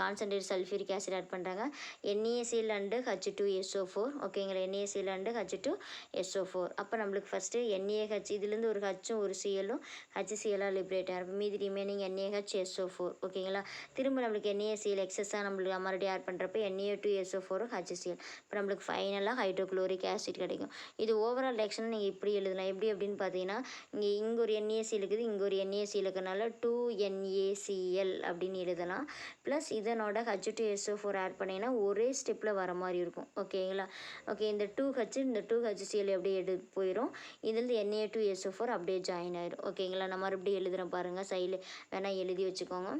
concentrate sulphuric acid add பண்ணுறாங்க. NaCl and H2SO4. ஓகேங்களா, NaCl அண்டு H2SO4. அப்போ நம்மளுக்கு ஃபஸ்ட்டு NaH, இதுலேருந்து ஒரு ஹச்சும் ஒரு சிஎல்லும் HCl லிபரேட் ஆகும். மீதி ரிமைனிங் NaHSO4. ஓகேங்களா, திரும்ப நம்மளுக்கு NaCl எக்ஸஸாக நம்மளுக்கு மறுபடியும் ஆட் பண்ணுறப்ப Na2SO4 HCl. இப்போ நம்மளுக்கு ஃபைனலாக ஹைட்ரோக்ளோரிக் ஆசிட் கிடைக்கும். இது ஓவரால் ரியாக்ஷன் நீங்கள் இப்படி எழுதலாம். எப்படி அப்படின்னு பார்த்தீங்கன்னா இங்கே ஒரு NaCl இருக்குது, இங்கே ஒரு NaCl இருக்கிறனால 2NaCl அப்படின்னு எழுதலாம். ப்ளஸ் இதனோட H2SO4 ஆட் பண்ணிங்கன்னா ஒரே ஸ்டெப்பில் வர மாதிரி இருக்கும். ஓகேங்களா, ஓகே, இந்த 2H இந்த 2HCl அப்படியே போயிடும். இதுலேருந்து Na2SO4 அப்படியே ஜாயின் ஆயிடும். ஓகேங்களா, நான் மறுபடியும் எழுதுகிறேன் பாருங்கள், சைடில் வேணால் எழுதி வச்சுக்கோங்க.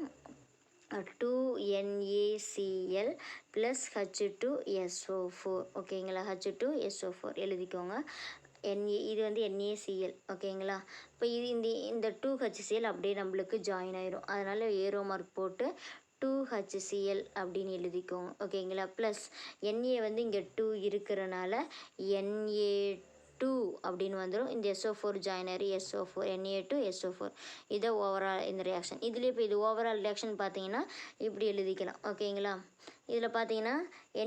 2NaCl plus H2SO4. ஓகேங்களா, H2SO4 எழுதிக்கோங்க. இது வந்து NaCl. ஓகேங்களா, இப்போ இந்த 2HCl அப்படியே நம்மளுக்கு ஜாயின் ஆயிரும். அதனால் ஏரோ மார்க் போட்டு 2HCl அப்படின்னு எழுதிக்கோங்க. ஓகேங்களா, ப்ளஸ் Na வந்து இங்கே 2 இருக்கிறனால Na2 அப்படின்னு வந்துடும். இந்த SO4 ஜாயின் ஆயிரும், SO4 Na2SO4. இதை ஓவரால் இந்த ரியாக்ஷன். இதில் இப்போ இது ஓவரால் ரியாக்ஷன் பார்த்தீங்கன்னா இப்படி எழுதிக்கலாம். ஓகேங்களா, இதில் பார்த்தீங்கன்னா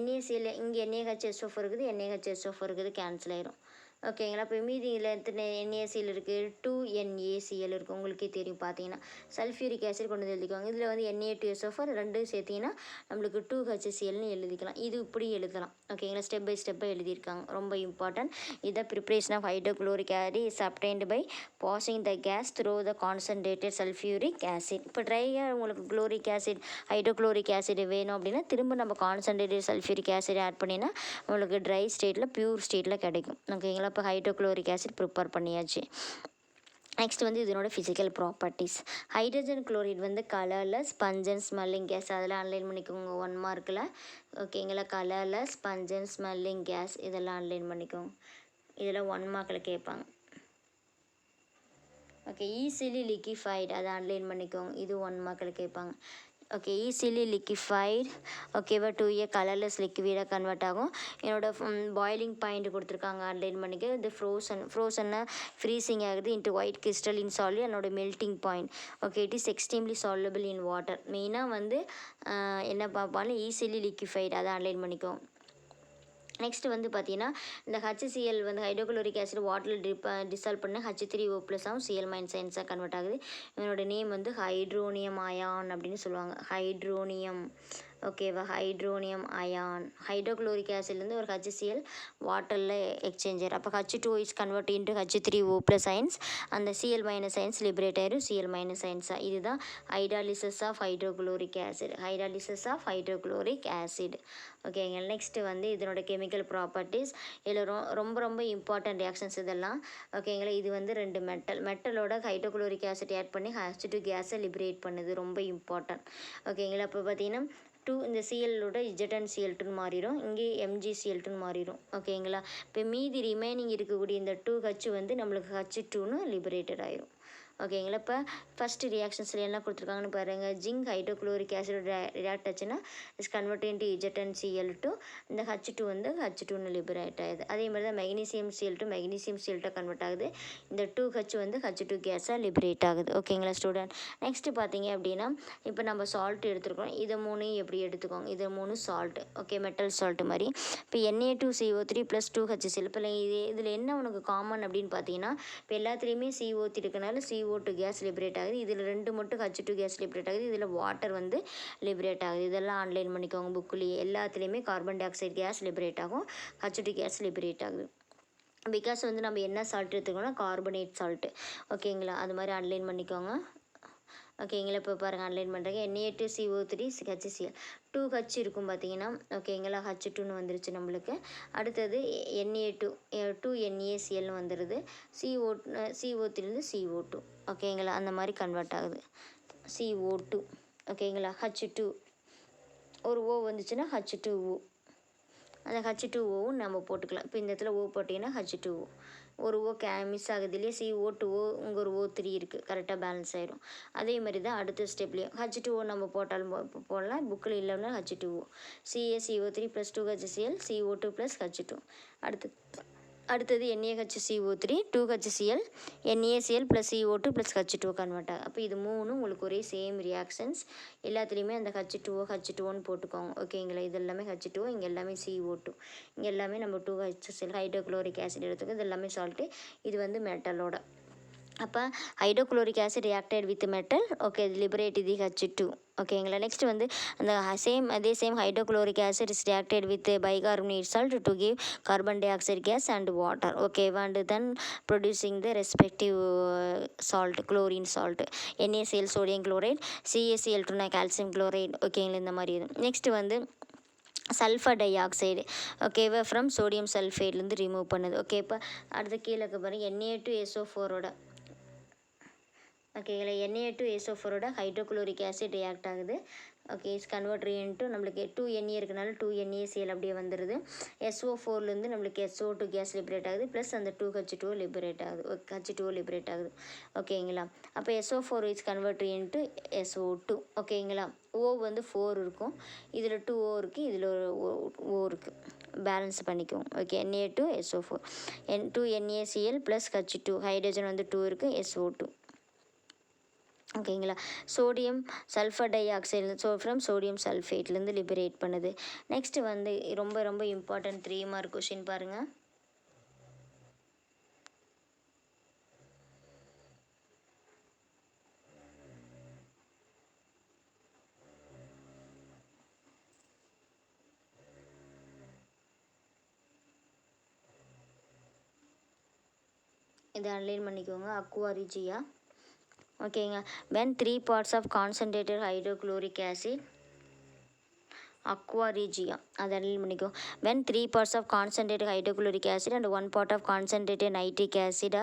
NaCl இங்கே NaHSO4 இருக்குது, NaHSO4 இருக்குது, கேன்சல் ஆயிரும். ஓகேங்களா, இப்போ மீதி இதில் எத்தனை NaCl இருக்குது, 2NaCl இருக்குது. உங்களுக்கே தெரியும் பார்த்தீங்கன்னா. சல்ஃபியூரிக் ஆசிட் கொண்டு வந்து எழுதிக்குவாங்க. இதில் வந்து Na2SO4 ரெண்டும் சேர்த்திங்கன்னா நம்மளுக்கு 2HClன்னு எழுதிக்கலாம். இது இப்படி எழுதலாம். ஓகேங்களா, ஸ்டெப் பை ஸ்டெப்பாக எழுதியிருக்காங்க, ரொம்ப இம்பார்ட்டன்ட். இதை preparation of hydrochloric acid is obtained by passing the gas through the concentrated sulphuric acid. இப்போ ட்ரையாக உங்களுக்கு குளோரிக் ஆசிட் ஹைட்ரோக்ளோரிக் ஆசிட் வேணும் அப்படின்னா திரும்ப நம்ம கான்சன்ட்ரேட்டட் சல்ஃபியூரிக் ஆசிட் ஆட் பண்ணினா உங்களுக்கு ட்ரை ஸ்டேட்டில் பியூர் ஸ்டேட்டில் கிடைக்கும். ஓகேங்களா, இப்போ ஹைட்ரோக்ளோரிக் ஆசிட் ப்ரிப்பேர் பண்ணியாச்சு. நெக்ஸ்ட் வந்து இதனோட ஃபிசிக்கல் ப்ராப்பர்ட்டிஸ். ஹைட்ரஜன் குளோரைட் வந்து கலர்லெஸ், பஞ்சன், ஸ்மெல்லிங் கேஸ். அதெல்லாம் அன்லைன் பண்ணிக்கோங்க 1 மார்க்கில். ஓகேங்களா, கலர்லெஸ், பஞ்சன், ஸ்மெல்லிங் கேஸ் இதெல்லாம் அன்லைன் பண்ணிக்கோங்க. இதெல்லாம் 1 மார்க்கில் கேட்பாங்க. ஓகே, ஈஸிலி லிக்விஃபைடு அதை அன்லைன் பண்ணிக்கோங்க. இது 1 மார்க்கில் கேட்பாங்க. Okay, easily liquefied. ஓகேவா, 2A கலர்லெஸ் லிக்விடாக கன்வெர்ட் ஆகும். என்னோட பாய்லிங் பாயிண்ட் கொடுத்துருக்காங்க, அன்லைன் பண்ணிக்க. இது ஃப்ரோசன்னா ஃப்ரீசிங் ஆகுது into white crystal in solid. என்னோட melting point. Okay, it is extremely soluble in water. மெயினாக வந்து என்ன பார்ப்பாலும் ஈஸிலி லிக்விஃபைடு அதை அன்லைன் பண்ணிக்கோங்க. நெக்ஸ்ட் வந்து பார்த்தீங்கன்னா இந்த HCl வந்து ஹைட்ரோக்ளோரிக் ஆசிட் வாட்டரில் டிசால்வ் பண்ண H3O+ ஆகும், Cl- சைன்ஸாக கன்வெர்ட் ஆகுது. இவனோட நேம் வந்து ஹைட்ரோனியம் அயான் அப்படின்னு சொல்லுவாங்க. ஹைட்ரோனியம் ஓகேவா, ஹைட்ரோனியம் அயான். ஹைட்ரோக்ளோரிக் ஆசிட்லேருந்து ஒரு HCl வாட்டரில் எக்ஸ்சேஞ்சர். அப்போ H2O is convert into H3O plus ions. அந்த Cl மைனஸ் அயன்ஸ் லிபரேட் ஆயிரும், Cl மைனஸ் அயன்ஸா. இதுதான் hydrolysis of hydrochloric acid. Hydrolysis of hydrochloric acid. ஓகேங்க. நெக்ஸ்ட்டு வந்து இதனோட கெமிக்கல் ப்ராப்பர்ட்டிஸ். இதில் ரொம்ப ரொம்ப இம்பார்ட்டன்ட் ரியாக்ஷன்ஸ் இதெல்லாம். ஓகேங்களா. இது வந்து 2 மெட்டலோட ஹைட்ரோக்ளோரிக் ஆசிட் ஆட் பண்ணி H2 கேஸை லிபரேட் பண்ணுது, ரொம்ப இம்பார்ட்டன்ட். ஓகேங்களா. இப்போ பார்த்தீங்கன்னா இந்த சிஎல்லோட ZnCl2ன்னு மாறிடும், இங்கே MgCl2ன்னு மாறிடும். ஓகேங்களா. இப்போ மீதி ரிமைனிங் இருக்கக்கூடிய இந்த 2H வந்து நம்மளுக்கு H2ன்னு லிபரேட்டட் ஆயிரும். ஓகேங்களா. இப்போ ஃபஸ்ட்டு ரியாக்ஷன்ஸில் என்ன கொடுத்துருக்காங்கன்னு பாருங்கள். ஜிங்க் ஹைட்ரோக்ளோரிக் ஆசிட் ரியாக்ட் ஆச்சுன்னா இஸ் கன்வெர்ட் இன்ட்டு ZnCl2. இந்த H2 வந்து H2ன்னு லிபரேட் ஆகுது. அதே மாதிரி தான் மெக்னீசியம் Cl2 கன்வெர்ட் ஆகுது. இந்த 2H வந்து H2 கேஸாக லிபரேட் ஆகுது. ஓகேங்களா ஸ்டூடெண்ட். நெக்ஸ்ட்டு பார்த்தீங்க அப்படின்னா இப்போ நம்ம சால்ட் எடுத்துருக்கோம். இதை 3 எப்படி எடுத்துக்கோங்க, இது 3 சால்ட்டு. ஓகே, மெட்டல் சால்ட்டு மாதிரி. இப்போ Na2CO3 + 2HCl. இப்போ இதில் என்ன உனக்கு காமன் அப்படின்னு பார்த்தீங்கன்னா, இப்போ எல்லாத்துலேயுமே CO3 இருக்கனால CO2 கேஸ் லிபரேட் ஆகுது. இதில் 2 மட்டும் H2 கேஸ் லிபரேட் ஆகுது. இதில் வாட்டர் வந்து லிபரேட் ஆகுது. இதெல்லாம் ஆன்லைன் பண்ணிக்கோங்க புக்குலேயே. எல்லாத்துலேயுமே carbon dioxide gas liberate ஆகும், H2 கேஸ் லிபரேட் ஆகுது. பிகாஸ் வந்து நம்ம என்ன சால்ட் எடுத்துக்கோன்னா கார்பனேட் சால்ட்டு. ஓகேங்களா. அது மாதிரி ஆன்லைன் பண்ணிக்கோங்க. ஓகேங்களா. இப்போ பாருங்கள் ஆன்லைன் பண்ணுறேங்க. Na2CO3 HCl 2H இருக்கும் பார்த்தீங்கன்னா. ஓகேங்களா. H2ன்னு வந்துருச்சு நம்மளுக்கு. அடுத்தது Na2 2NaClன்னு வந்துடுது. CO3லேருந்து CO2. ஓகேங்களா. அந்த மாதிரி கன்வெர்ட் ஆகுது, CO2. ஓகேங்களா. H2 ஒரு O வந்துச்சுன்னா H2O. அந்த H2Oவும் நம்ம போட்டுக்கலாம். இப்போ இந்த இடத்துல O போட்டிங்கன்னா H2O. ஒரு O மிஸ் ஆகுது இல்லையா, CO2O உங்கள் ஒரு O3 இருக்குது, கரெக்டாக பேலன்ஸ் ஆயிரும். அதே மாதிரி தான் அடுத்த ஸ்டெப்லேயும் H2O நம்ம போட்டாலும் போடலாம், புக்கில் இல்லைன்னா H2O. CaCO3 + 2HCl CO2 + H2. அடுத்தது NaHCO3 2HCl NaCl + CO2 + H2 convert ஆகும். அப்போ இது 3 உங்களுக்கு ஒரே சேம் ரியாக்ஷன்ஸ். எல்லாத்துலேயுமே அந்த H2H2ன்னு போட்டுக்கோங்க. ஓகேங்களா. இது எல்லாமே H2O, இங்கே எல்லாமே CO2, இங்கே எல்லாமே நம்ம 2HCl ஹைட்ரோக்ளோரிக் ஆசிட் எடுத்துக்கோ. இது எல்லாமே சால்ட்டு. இது வந்து மெட்டலோட. அப்போ hydrochloric acid reacted with metal. Okay, liberate the H2. ஓகேங்களா. நெக்ஸ்ட் வந்து அந்த அதே same hydrochloric acid is reacted with bicarbonate salt to give carbon dioxide gas and water. ஓகேவா. And then producing the respective salt, chlorine salt. NaCl sodium chloride, CaCl2 calcium chloride. ஓகேங்களா. இந்த மாதிரி இது. Next வந்து sulphur dioxide. ஓகேவா. From sodium சல்ஃபேட்லேருந்து remove பண்ணுது. Okay. இப்போ அடுத்த கீழே பாருங்கள் Na2SO4ஓட. ஓகேங்களா. Na2SO4ஓட ஹைட்ரோக்ளோரிக் ஆசிட் ரியாக்ட் ஆகுது. ஓகே, இட்ஸ் கன்வெர்ட் இன்ட்டு நம்மளுக்கு 2Na இருக்கனால 2NaCl அப்படியே வந்துடுது. SO4லேருந்து நம்மளுக்கு SO2 கேஸ் லிபரேட் ஆகுது, ப்ளஸ் அந்த 2H2O லிபரேட் ஆகுது. H2O லிபரேட் ஆகுது. ஓகேங்களா. அப்போ SO4 it's convert into SO2. ஓகேங்களா. O வந்து 4 இருக்கும், இதில் 2O இருக்குது, இதில் ஒரு O இருக்குது. பேலன்ஸ் பண்ணிக்குவோம். Okay. Na2SO4 2NaCl + H2. Hydrogen வந்து 2 இருக்குது, SO2. ஓகேங்களா. Sodium sulphur dioxide from sodium சல்ஃபேட்லேருந்து லிபரேட் பண்ணுது. நெக்ஸ்ட்டு வந்து ரொம்ப ரொம்ப இம்பார்ட்டன்ட் 3 மார்க் கொஷின் பாருங்கள். இதை அன்லைன் பண்ணிக்கோங்க. அக்வா ரிஜியா. ஓகேங்க. when 3 parts of concentrated hydrochloric acid aqua regia, அதை அன்லைன் பண்ணிக்கோ. when 3 parts of concentrated hydrochloric acid and 1 part of concentrated nitric acid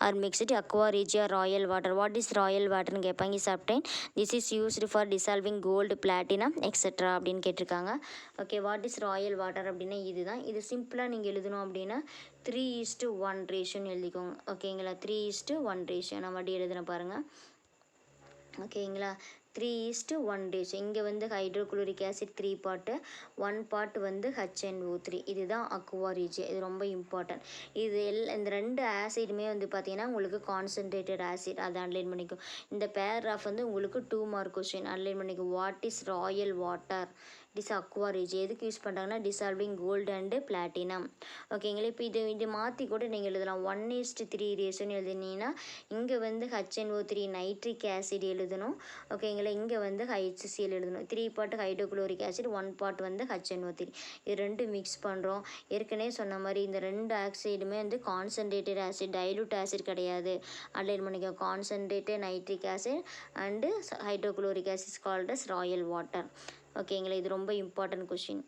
are mixed aqua regia royal water. what is royal waterன்னு கேட்பாங்க. is obtained. this is used for dissolving gold, platinum etc. அப்படின்னு கேட்டிருக்காங்க. Okay. What is royal water அப்படின்னா இதுதான். இது சிம்பிளாக நீங்கள் எழுதணும் அப்படின்னா 3:1 ரேஷியோன்னு எழுதிக்கோங்க. ஓகேங்களா. 3:1 ரேஷியோ நான் வட்டி எழுதுன பாருங்கள். ஓகேங்களா. 3:1 ரேஷியோ. இங்கே வந்து ஹைட்ரோக்ளோரிக் ஆசிட் 3 பார்ட்டு, 1 பார்ட் வந்து HNO3. இதுதான் அக்வா ரிஜியா. இது ரொம்ப இம்பார்ட்டன்ட். இது இந்த 2 ஆசிடுமே வந்து பார்த்தீங்கன்னா உங்களுக்கு கான்சன்ட்ரேட்டட் ஆசிட். அதை அன்லைன் பண்ணிக்கும். இந்த பேராகிராஃப் வந்து உங்களுக்கு 2 மார்க் கொஸ்டின். அன்லைன் பண்ணிக்கும். What is royal water, it is aqua regia. எதுக்கு யூஸ் பண்ணுறாங்கன்னா டிசால்விங் கோல்டு அண்டு பிளாட்டினம். ஓகேங்களா. இப்போ இது மாற்றி கூட நீங்கள் எழுதலாம். 1:3 ரேஷன் எழுதினீங்கன்னா இங்கே வந்து HNO3 நைட்ரிக் ஆசிட் எழுதணும். ஓகேங்களா. இங்கே வந்து HCl எழுதணும். 3 பார்ட் ஹைட்ரோக்ளோரிக் ஆசிட், 1 பார்ட் வந்து HNO3. இது ரெண்டு மிக்ஸ் பண்ணுறோம். ஏற்கனவே சொன்ன மாதிரி இந்த ரெண்டு ஆக்சைடுமே வந்து கான்சன்ட்ரேட்டட் ஆசிட், டைலூட் ஆசிட் கிடையாது. அட்லைன் பண்ணிக்கோ. Concentrated nitric acid and hydrochloric acid called as royal water. ஓகேங்களா. இது ரொம்ப இம்பார்ட்டன்ட் கொஷின்.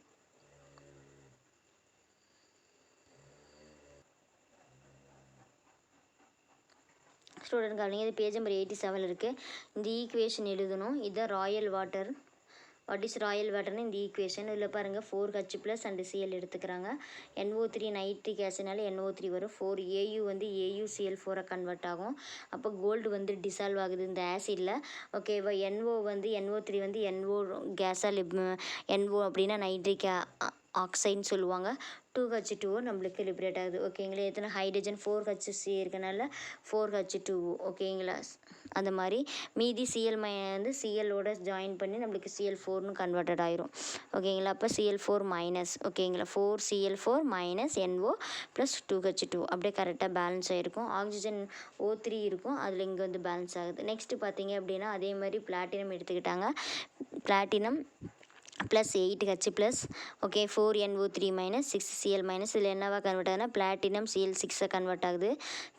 ஸ்டூடெண்ட் கவனிங்க. இது பேஜ் நம்பர் 87 இருக்குது. இந்த ஈக்குவேஷன் எழுதணும். இதுதான் royal water. What is royal வாட்டர்னு இந்த ஈக்குவேஷன். இதில் பாருங்கள் 4H+ அண்டு Cl எடுத்துக்கிறாங்க. NO3 நைட்ரிக் ஆசிட்னால NO3 வரும். 4Au வந்து AuCl4 கன்வெர்ட் ஆகும். அப்போ கோல்டு வந்து டிசால்வ் ஆகுது இந்த ஆசிடில். ஓகேவா. NO வந்து NO3 வந்து NO கேஸால் NO அப்படின்னா நைட்ரிக் ஆக்சைடுன்னு சொல்லுவாங்க. 2H2O நம்மளுக்கு லிபரேட் ஆகுது. ஓகேங்களா. எத்தனை ஹைட்ரஜன் 4HC இருக்கனால 4H2O. ஓகேங்களா. அந்த மாதிரி மீதி Cl வந்து Clோட ஜாயின் பண்ணி நம்மளுக்கு Cl4னு கன்வெர்டட் ஆயிரும். ஓகேங்களா. அப்போ Cl4 மைனஸ். ஓகேங்களா. 4Cl4 minus NO plus 2H2 அப்படியே கரெக்டாக பேலன்ஸ் ஆகிருக்கும். ஆக்சிஜன் O3 இருக்கும், அதில் இங்கே வந்து பேலன்ஸ் ஆகுது. நெக்ஸ்ட்டு பார்த்தீங்க அப்படின்னா அதே மாதிரி பிளாட்டினம் எடுத்துக்கிட்டாங்க. Platinum plus 8H+, okay 4NO3 minus 6Cl minus. இதில் என்னவா கன்வெர்ட் ஆகுதுன்னா பிளாட்டினம் Cl6 கன்வெர்ட் ஆகுது.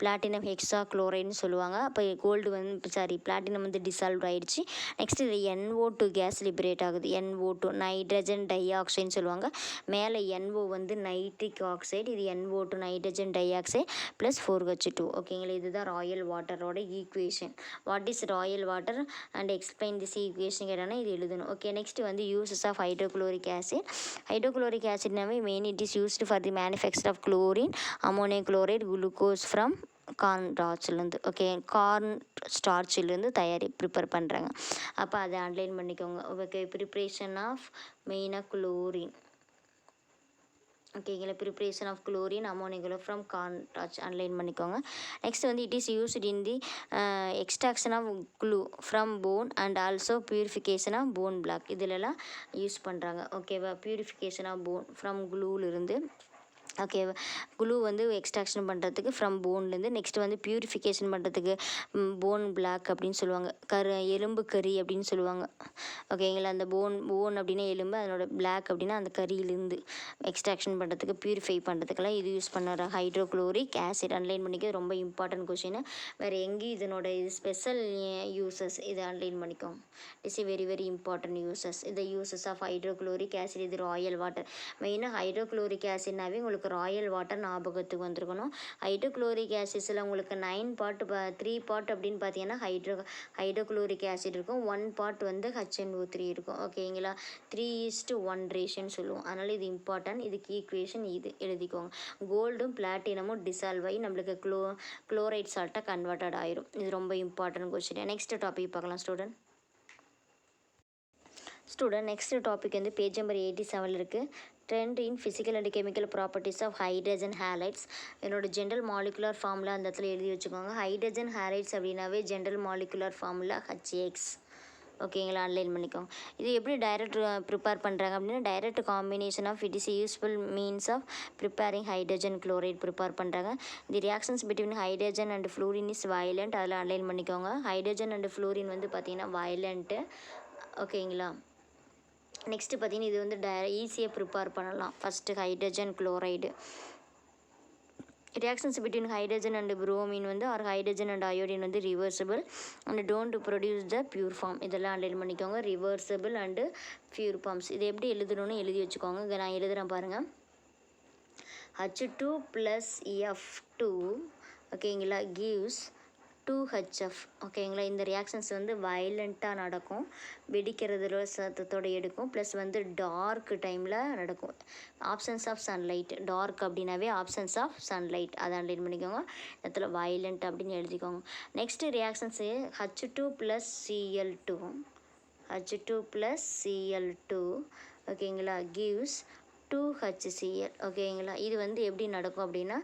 பிளாட்டினம் ஹெக்ஸா குளோரைடுன்னு சொல்லுவாங்க. அப்போ கோல்டு வந்து பிளாட்டினம் வந்து டிசால்வ் ஆகிடுச்சு. நெக்ஸ்ட் இது NO2 கேஸ் லிபரேட் ஆகுது. NO2 நைட்ரஜன் டை ஆக்சைடுன்னு சொல்லுவாங்க. மேலே NO வந்து நைட்ரிக் ஆக்சைடு, இது NO2 nitrogen di oxide plus 4H2. ஓகேங்களா. இதுதான் ராயல் வாட்டரோட equation. What is royal water and explain this equation கேட்டாங்கன்னா இது எழுதணும். ஓகே. நெக்ஸ்ட் வந்து uses of hydrochloric acid. Hydrochloric acid name main it is used for the manufacture of chlorine, ammonium chloride, glucose from corn ஸ்டார்ச்லேருந்து. Okay. Corn ஸ்டார்ச்சிலேருந்து prepare பண்ணுறாங்க. அப்போ அதை அன்லைன் பண்ணிக்கோங்க. ஓகே. ப்ரிப்ரேஷன் ஆஃப் மெயினாக குளோரின். ஓகேங்களா. Preparation of chlorine ammonium from corn starch underline பண்ணிக்கோங்க. Next வந்து it is used in the extraction of glue from bone and also purification of bone black. இதிலெல்லாம் யூஸ் பண்ணுறாங்க. ஓகேவா. பியூரிஃபிகேஷன் ஆஃப் போன் ஃப்ரம் க்ளூவிலிருந்து. Okay. Glue வந்து extraction பண்ணுறதுக்கு from போன்லேருந்து. Next வந்து பியூரிஃபிகேஷன் பண்ணுறதுக்கு போன் பிளாக் அப்படின்னு சொல்லுவாங்க. எலும்பு கறி அப்படின்னு சொல்லுவாங்க. ஓகேங்களா. அந்த போன் அப்படின்னா எலும்பு, அதனோட பிளாக் அப்படின்னா அந்த கறியிலேருந்து எக்ஸ்ட்ராக்ஷன் பண்ணுறதுக்கு பியூரிஃபை பண்ணுறதுக்கெல்லாம் இது யூஸ் பண்ணுற ஹைட்ரோக்ளோரிக் ஆசிட் அன்லைன் பண்ணிக்க. ரொம்ப இம்பார்ட்டன்ட் கொஷின். வேறு எங்கேயும் இதனோட இது ஸ்பெஷல் யூசஸ் இதை அன்லைன் பண்ணிக்கோங்க. It's A very very important uses. இந்த யூசஸ் ஆஃப் ஹைட்ரோக்ளோரிக் ஆசிட். இது ராயல் வாட்டர். மெயினாக ஹைட்ரோக்ளோரிக் ஆசிட்னாவே உங்களுக்கு ராயல் வாட்டர் ஞாபகத்துக்கு வந்திருக்கணும். ஹைட்ரோக்ளோரிக் ஆசிட்ஸில் உங்களுக்கு 9 பார்ட் 3 பார்ட் அப்படின்னு பார்த்தீங்கன்னா ஹைட்ரோக்ளோரிக் ஆசிட் இருக்கும். 1 பார்ட் வந்து HNO3 இருக்கும். ஓகேங்களா. 3:1 ரேஷன் சொல்லுவோம். அதனால் இது இம்பார்ட்டன்ட். இதுக்கு ஈக்குவேஷன் இது எழுதிக்கோங்க. கோல்டும் பிளாட்டினமும் டிசால்வ் ஆகி நம்மளுக்கு குளோரைட் சால்ட்டாக கன்வெர்டட் ஆயிரும். இது ரொம்ப இம்பார்ட்டன்ட் கொஸ்டின். நெக்ஸ்ட் டாபிக் பார்க்கலாம் ஸ்டூடெண்ட். நெக்ஸ்ட் டாபிக் வந்து பேஜ் நம்பர் 87 இருக்குது. Trend in physical and chemical properties of hydrogen halides. என்னோட ஜென்ரல் மாலிகுலர் ஃபார்முலா அந்த இடத்துல எழுதி வச்சுக்கோங்க. ஹைட்ரஜன் ஹேலைட்ஸ் அப்படின்னாவே ஜென்ரல் மாலிகுலர் ஃபார்முலா HX. ஓகேங்களா. அன்லைன் பண்ணிக்கோங்க. இது எப்படி டைரக்ட் ப்ரிப்பேர் பண்ணுறாங்க அப்படின்னா direct combination of it is useful means of preparing hydrogen chloride prepare பண்ணுறாங்க. The reactions between hydrogen and fluorine is violent. அதில் அன்லைன் பண்ணிக்கோங்க. ஹைட்ரஜன் அண்ட் ஃப்ளூரின் வந்து பார்த்திங்கன்னா வயலண்ட்டு. ஓகேங்களா. நெக்ஸ்ட்டு பார்த்தீங்கன்னா இது வந்து ஈஸியாக ப்ரிப்பேர் பண்ணலாம். First hydrogen chloride. Reactions between hydrogen and bromine வந்து ஆர் ஹைட்ரஜன் அண்ட் அயோடின் வந்து reversible and don't produce the pure form. இதெல்லாம் அன்லைன் பண்ணிக்கோங்க. Reversible and pure forms. இது எப்படி எழுதணும்னு எழுதி வச்சுக்கோங்க. இங்கே நான் எழுதுகிறேன் பாருங்கள். H2 + F2 ஓகேங்களா gives 2HF. ஓகேங்களா. இந்த ரியாக்ஷன்ஸ் வந்து வயலண்ட்டாக நடக்கும். வெடிக்கிறதுல சத்தத்தோடு எடுக்கும். ப்ளஸ் வந்து டார்க் டைமில் நடக்கும். Absence of sunlight. டார்க் அப்படின்னாவே ஆப்ஷன்ஸ் ஆஃப் சன்லைட். அதை அன்லைன் பண்ணிக்கோங்க. இடத்துல வயலண்ட் அப்படின்னு எழுதிக்கோங்க. நெக்ஸ்ட்டு ரியாக்ஷன்ஸு H2 + Cl2 ஓகேங்களா gives 2HCl. ஓகேங்களா, இது வந்து எப்படி நடக்கும் அப்படின்னா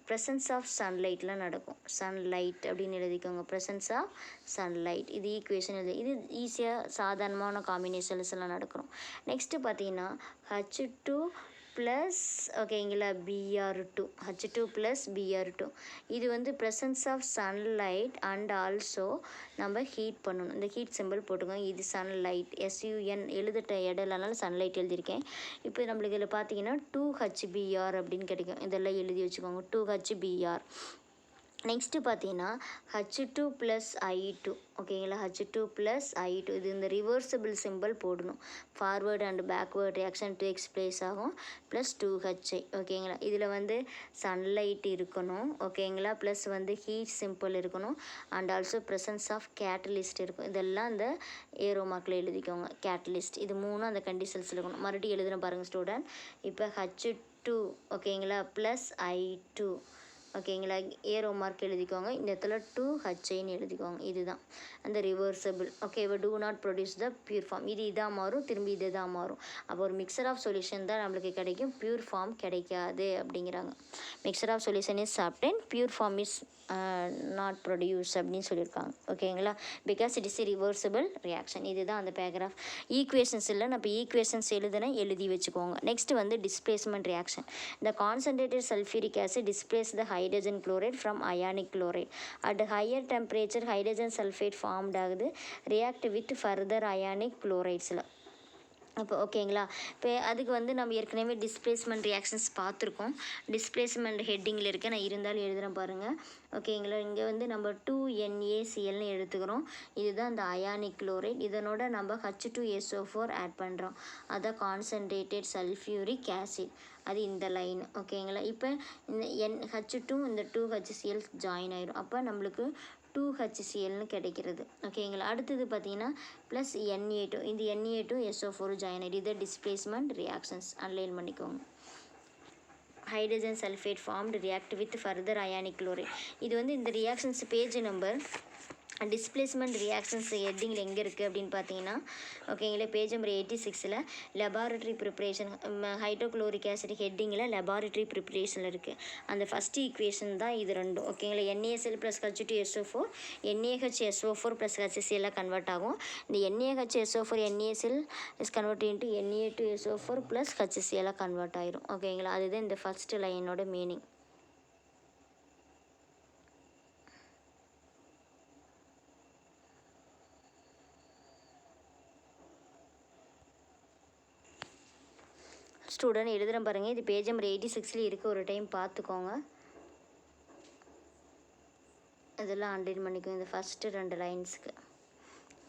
ப்ரெசன்ஸ் ஆஃப் சன்லைட்டில் நடக்கும். சன்லைட் அப்படின்னு எழுதிக்கோங்க, ப்ரெசன்ஸ் ஆஃப் சன்லைட். இது ஈக்குவேஷன் இது ஈஸியாக சாதாரணமான காம்பினேஷன்ஸ் எல்லாம் நடக்கிறோம். நெக்ஸ்ட்டு பார்த்தீங்கன்னா H2 ப்ளஸ் ஓகேங்களா Br2, H2 ப்ளஸ் Br2. இது வந்து presence of sunlight and also நம்ம ஹீட் பண்ணணும். இந்த ஹீட் சிம்பிள் போட்டுக்கோங்க. இது சன்லைட், SUN எழுதிட்ட இடம்னால சன்லைட் எழுதியிருக்கேன். இப்போ நம்மளுக்கு இதில் பார்த்தீங்கன்னா 2HBr அப்படின்னு கிடைக்கும். இதெல்லாம் எழுதி வச்சுக்கோங்க, 2HBr. நெக்ஸ்ட்டு பார்த்தீங்கன்னா H2 ப்ளஸ் I2. ஓகேங்களா, H2 ப்ளஸ் I2. இது இந்த ரிவர்சிபிள் சிம்பிள் போடணும். Forward and backward reaction takes place ஆகும். Plus 2HI. ஓகேங்களா, இதில் வந்து சன்லைட் இருக்கணும். ஓகேங்களா, ப்ளஸ் வந்து ஹீட் சிம்பிள் இருக்கணும் and also presence of catalyst இருக்கும். இதெல்லாம் இந்த ஏரோ மார்க்கில் எழுதிக்கோங்க. கேட்டலிஸ்ட் இது மூணும் அந்த கண்டிஷன்ஸ் இருக்கணும். மறுபடியும் எழுதுன பாருங்கள் ஸ்டூடெண்ட். இப்போ H2 ஓகேங்களா ப்ளஸ் I2. ஓகேங்களா, ஏரோ மார்க் எழுதிக்கோங்க. இந்த இடத்துல 2HIன்னு எழுதிக்கோங்க. இதுதான் அந்த ரிவர்சபிள். ஓகே, இப்போ do not produce the pure form. இது இதாக மாறும், திரும்பி இது தான் மாறும். அப்போ ஒரு மிக்சர் ஆஃப் சொல்யூஷன் தான் நம்மளுக்கு கிடைக்கும், பியூர் ஃபார்ம் கிடைக்காது அப்படிங்கிறாங்க. Mixture of solution is obtained, pure form is not produce அப்படின்னு சொல்லியிருக்காங்க. ஓகேங்களா, because it is reversible reaction. இதுதான் அந்த பேராகிராஃப். ஈக்குவேஷன்ஸ் இல்லை, நான் இப்போ ஈக்குவேஷன்ஸ் எழுதி வச்சுக்கோங்க. நெக்ஸ்ட் வந்து displacement reaction. The concentrated sulfuric acid displaces the hydrogen chloride from ionic chloride. At higher temperature hydrogen sulfate formed ஆகுது, react with further ionic chlorides. அப்போ ஓகேங்களா, இப்போ அதுக்கு வந்து நம்ம ஏற்கனவே டிஸ்பிளேஸ்மெண்ட் ரியாக்ஷன்ஸ் பார்த்துருக்கோம். டிஸ்பிளேஸ்மெண்ட் ஹெட்டிங்கில் இருக்க, நான் இருந்தாலும் எழுதுகிறேன் பாருங்கள். ஓகேங்களா, இங்கே வந்து நம்ம 2NaClன்னு எடுத்துக்கிறோம். இதுதான் இந்த அயானிக் குளோரைட். இதனோட நம்ம H2SO4 ஆட் பண்ணுறோம். அதான் கான்சன்ட்ரேட்டட் சல்ஃபியூரிக் ஆசிட். அது இந்த லைன். ஓகேங்களா, இப்போ இந்த H2 இந்த 2HCl ஜாயின் ஆயிரும். அப்போ நம்மளுக்கு 2HClன்னு கிடைக்கிறது. ஓகேங்களா, அடுத்தது பார்த்தீங்கன்னா ப்ளஸ் Na2. இந்த Na2 SO4 ஜாயின் ஆகிடும். இதை டிஸ்பிளேஸ்மெண்ட் ரியாக்ஷன்ஸ் அன்லைன் பண்ணிக்கோங்க. Hydrogen sulphate formed react with further ionic chloride. இது வந்து இந்த reactions page number displacement reactions ஹெட்டிங்கில் எங்கே இருக்குது அப்படின்னு பார்த்தீங்கன்னா ஓகேங்களா, பேஜ் நம்பர் 86ல் லெபார்ட்ரி ப்ரிப்ரேஷன் ஹைட்ரோக்ளோரிக் ஆசிட் ஹெட்டிங்கில் லெபார்ட்ரி ப்ரிப்ரேஷனில் இருக்குது. அந்த ஃபஸ்ட்டு ஈக்குவேஷன் தான் இது ரெண்டும். ஓகேங்களா, NaCl plus H2SO4 NaHSO4 plus HCl convert ஆகும். இந்த NaHSO4 NaCl is convert into Na2SO4 plus HCl convert ஆயிரும். ஓகேங்களா, அதுதான் இந்த ஃபஸ்ட்டு லைனோட மீனிங். ஸ்டூடெண்ட் எழுதுகிறேன் பாருங்கள். இது பேஜ் நம்பர் 86ல் இருக்குது, ஒரு டைம் பார்த்துக்கோங்க. இதெல்லாம் அண்டர்லைன் பண்ணிக்கோங்க இந்த ஃபஸ்ட்டு 2 லைன்ஸுக்கு.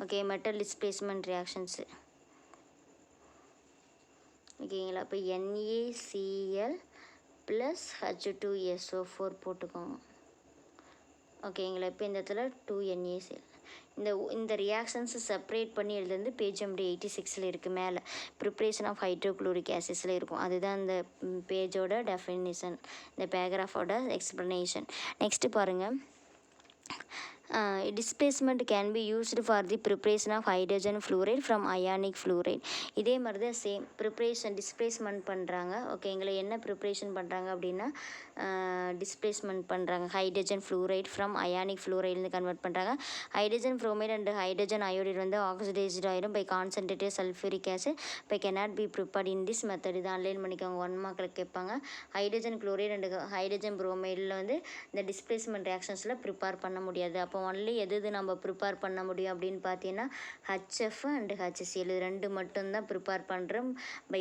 Okay, metal displacement reactions. ஓகேங்களா, இப்போ NaCl ப்ளஸ் H2SO4 போட்டுக்கோங்க. ஓகேங்களா, இப்போ இந்த இடத்துல 2NaCl. இந்த ரியாக்ஷன்ஸை செப்பரேட் பண்ணி எழுதுறது பேஜ் நம்பர் 86ல் இருக்குது. மேலே ப்ரிப்ரேஷன் ஆஃப் ஹைட்ரோக்ளோரிக் ஆசிட்ஸில் இருக்கும். அதுதான் இந்த பேஜோட டெஃபினிஷன், இந்த பேராகிராஃபோட எக்ஸ்ப்ளனேஷன். நெக்ஸ்ட்டு பாருங்கள். Displacement can be used for the preparation of hydrogen fluoride from ionic fluoride. இதே மாதிரி தான் சேம் ப்ரிப்ரேஷன் டிஸ்பிளேஸ்மெண்ட் பண்ணுறாங்க. ஓகேங்களா, என்ன ப்ரிப்ரேஷன் பண்ணுறாங்க அப்படின்னா டிஸ்பிளேஸ்மெண்ட் பண்ணுறாங்க. ஹைட்ரஜன் ஃப்ளூரைட் ஃப்ரம் அயானிக் ஃப்ளூரைட்லேருந்து கன்வெர்ட் பண்ணுறாங்க. Hydrogen bromide and hydrogen iodide வந்து ஆக்சிடைஸ்டு ஆயிரும் by concentrated sulphuric acid by cannot be prepared in this method. இது ஆன்லைன் பண்ணிக்கோங்க, 1 மார்க்கில் கேட்பாங்க. ஹைட்ரஜன் குளோரைட் அண்ட் ஹைட்ரஜன் புரோமைடில் வந்து இந்த டிஸ்பிளேஸ்மெண்ட் ரியாக்ஷன்ஸில் ப்ரிப்பேர் பண்ண முடியாது. அப்போ ஒன்லி எது நம்ம ப்ரிப்பேர் பண்ண முடியும் அப்படின்னு பார்த்தீங்கன்னா HF அண்ட் HCl இது 2 மட்டும்தான் ப்ரிப்பேர் பண்ணுறோம் பை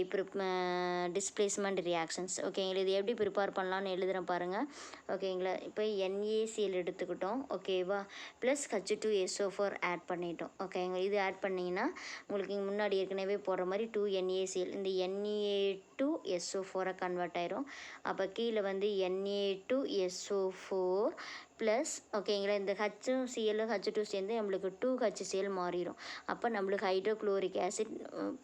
டிஸ்பிளேஸ்மெண்ட் ரியாக்ஷன்ஸ். ஓகேங்களா, இது எப்படி ப்ரிப்பேர் பண்ணலான்னு எழுதுகிறேன் பாருங்கள். ஓகேங்களா, இப்போ NaCl எடுத்துக்கிட்டோம். ஓகேவா, ப்ளஸ் H2SO4 ஆட் பண்ணிட்டோம். ஓகேங்களா, இது ஆட் பண்ணிங்கன்னா உங்களுக்கு முன்னாடி ஏற்கனவே போடுற மாதிரி 2NaCl இந்த Na2SO4 கன்வெர்ட் ஆயிரும். அப்போ கீழே வந்து Na2SO4 ப்ளஸ் ஓகேங்களா, இந்த HCl H2 சேர்ந்து நம்மளுக்கு 2HCl மாறிடும். அப்போ நம்மளுக்கு ஹைட்ரோக்ளோரிக் ஆசிட்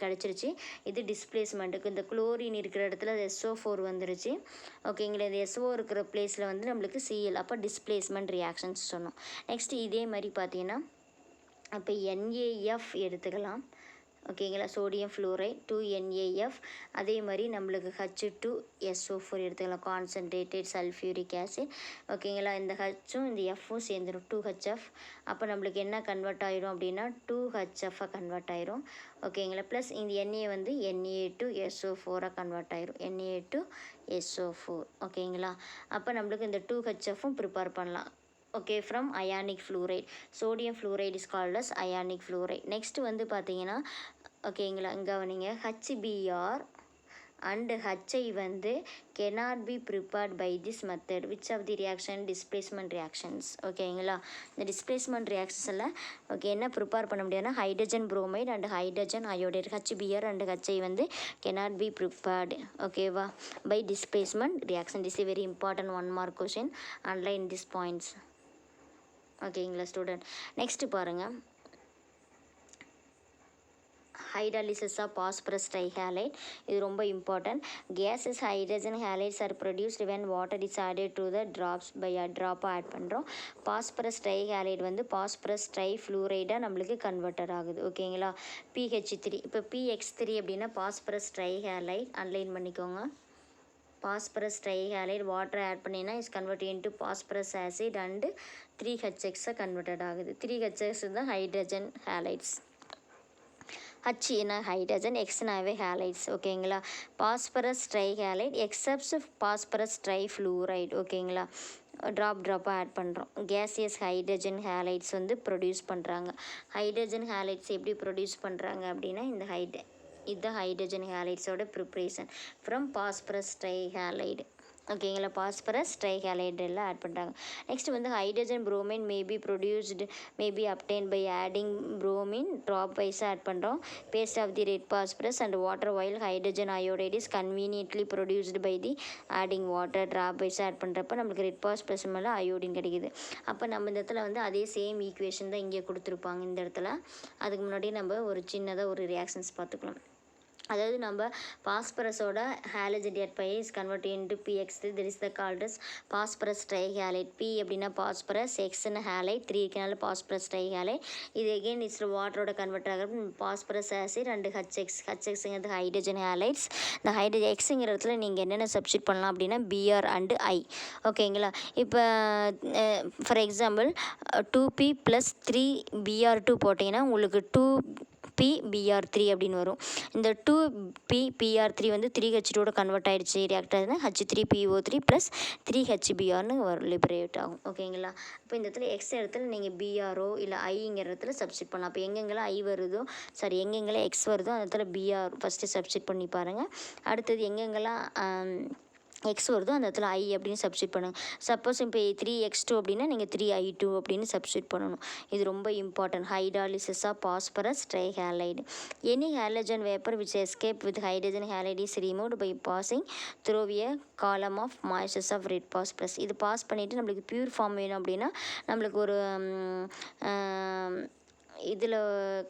கிடச்சிருச்சு. இது டிஸ்பிளேஸ்மெண்ட்டுக்கு இந்த குளோரின் இருக்கிற இடத்துல SO4 வந்துருச்சு. ஓகேங்களா, இந்த SO இருக்கிற பிளேஸில் வந்து நம்மளுக்கு Cl. அப்போ டிஸ்பிளேஸ்மெண்ட் ரியாக்ஷன்ஸ் சொன்னோம். நெக்ஸ்ட்டு இதே மாதிரி பார்த்தீங்கன்னா அப்போ NaF எடுத்துக்கலாம். ஓகேங்களா. Sodium fluoride 2NaF. அதே மாதிரி நம்மளுக்கு H2SO4 எடுத்துக்கலாம், கான்சன்ட்ரேட்டட் சல்ஃபியூரிக் ஆசிட். ஓகேங்களா. இந்த ஹச்சும் இந்த எஃப்பும் சேர்ந்துடும் 2HF. அப்போ நம்மளுக்கு என்ன கன்வெர்ட் ஆயிரும் அப்படின்னா 2HF கன்வெர்ட் ஆயிரும். ஓகேங்களா. ப்ளஸ் இந்த Na வந்து Na2SO4 கன்வெர்ட் ஆயிரும், Na2SO4. ஓகேங்களா. அப்போ நம்மளுக்கு இந்த 2HFம் ப்ரிப்பேர் பண்ணலாம். Okay, from ionic fluoride. Sodium fluoride is called as ionic fluoride. Next வந்து பார்த்தீங்கன்னா ஓகேங்களா, இங்கே நீங்கள் HBr அண்ட் HI வந்து cannot be prepared by this method. which of the reaction? displacement reactions. ஓகேங்களா. இந்த டிஸ்பிளேஸ்மெண்ட் ரியாக்ஷன்ஸில் ஓகே என்ன ப்ரிப்பேர் பண்ண முடியாதுன்னா hydrogen bromide and hydrogen iodide HBr and HI வந்து cannot be prepared. ஓகேவா, by displacement reaction. this is a very important 1 mark question. underline these points. ஓகேங்களா student. Next பாருங்கள், hydrolysis of phosphorus trihalide. இது ரொம்ப important. Gases hydrogen halides are produced when water is added to the drops by ட்ராப்பாக add பண்ணுறோம். Phosphorus trihalide வந்து phosphorus try ஃப்ளூரைடாக நம்மளுக்கு converter ஆகுது. ஓகேங்களா. PH3. இப்போ PX3 அப்படின்னா பாஸ்பரஸ் ட்ரைஹாலைட் அன்லைன் பண்ணிக்கோங்க. பாஸ்பரஸ் ட்ரைஹாலைட் வாட்டர் ஆட் பண்ணினா is convert into phosphorus acid and 3HX converted ஆகுது. 3HX தான் ஹைட்ரஜன் ஹேலைட்ஸ். ஹச்னா ஹைட்ரஜன், எக்ஸ்னாவே ஹேலைட்ஸ். ஓகேங்களா. Phosphorus trihalide excepts phosphorus trifluoride. ஓகேங்களா. ட்ராப்பாக ஆட் பண்ணுறோம். கேசியஸ் ஹைட்ரஜன் ஹேலைட்ஸ் வந்து ப்ரொடியூஸ் பண்ணுறாங்க. ஹைட்ரஜன் ஹேலைட்ஸ் எப்படி ப்ரொடியூஸ் பண்ணுறாங்க அப்படின்னா இதுதான் ஹைட்ரஜன் ஹேலைட்ஸோட ப்ரிப்ரேஷன் ஃப்ரம் பாஸ்பரஸ் ட்ரைஹாலைடு. ஓகேங்களா. பாஸ்பரஸ் ட்ரைஹாலைடு எல்லாம் ஆட் பண்ணுறாங்க. நெக்ஸ்ட் வந்து hydrogen bromine maybe produced maybe obtain by adding bromine drop வைஸாக ஆட் பண்ணுறோம். Paste of the red phosphorus and water while hydrogen iodide is conveniently produced by the adding water drop வைஸாக add பண்ணுறப்ப நம்மளுக்கு red phosphorus மேலே iodine கிடைக்குது. அப்போ நம்ம இந்த இடத்துல வந்து அதே சேம் ஈக்குவேஷன் தான் இங்கே கொடுத்துருப்பாங்க இந்த இடத்துல. அதுக்கு முன்னாடி நம்ம ஒரு சின்னதாக ஒரு ரியாக்ஷன்ஸ் பார்த்துக்கலாம். அதாவது நம்ம பாஸ்பரஸோட halogen at pi is converted into PX3. that is the called as phosphorus trihalide. P அப்படின்னா பாஸ்பரஸ், எக்ஸ்னு ஹேலைட், 3 இருக்கனால பாஸ்பரஸ் ட்ரைஹாலைட். இது எகெயின் இட்ஸ் வாட்டரோட கன்வெர்ட் ஆகிறது பாஸ்பரஸ் ஆசிட் அண்டு ஹச்எக்ஸுங்கிறது ஹைட்ரஜன் ஹேலைட்ஸ். இந்த ஹைட்ரஜன் எக்ஸுங்கிற இடத்துல நீங்கள் என்னென்ன சப்ஸ்டிட் பண்ணலாம் அப்படின்னா Br அண்டு I. ஓகேங்களா. இப்போ ஃபார் எக்ஸாம்பிள் 2P + 3Br2 போட்டிங்கன்னா உங்களுக்கு 2PBr3 அப்படின்னு வரும். இந்த 2PBr3 வந்து 3H2 கன்வெர்ட் ஆகிடுச்சு ரியாக்டர்னா H3PO3 + 3HBrனு வரும், லிபரேட் ஆகும். ஓகேங்களா. இப்போ இந்த இடத்துல எக்ஸ் இடத்துல நீங்கள் பிஆரோ இல்லை ஐங்கிற இடத்துல சப்ஸ்டிட் பண்ணலாம். அப்போ எங்கெங்கெல்லாம் ஐ வருதோ எங்கெங்கெல்லாம் எக்ஸ் வருதோ அந்த இடத்துல பிஆர் ஃபஸ்ட்டு சப்ஸ்டிட் பண்ணி பாருங்கள். அடுத்தது எங்கெங்கெல்லாம் எக்ஸ் வருதோ அந்த இடத்துல ஐ அப்படின்னு சப்ஸ்டிட் பண்ணுங்கள். சப்போஸ் இப்போ 3X2 அப்படின்னா நீங்கள் 3I2 அப்படின்னு சப்ஸ்டிட் பண்ணணும். இது ரொம்ப important. Hydrolysis of phosphorus trihalide. Any halogen vapour which escape with hydrogen halide is removed by passing through a column of moistures of red phosphorus. இது பாஸ் பண்ணிவிட்டு நம்மளுக்கு பியூர் ஃபார்ம் வேணும் அப்படின்னா நம்மளுக்கு ஒரு இதில்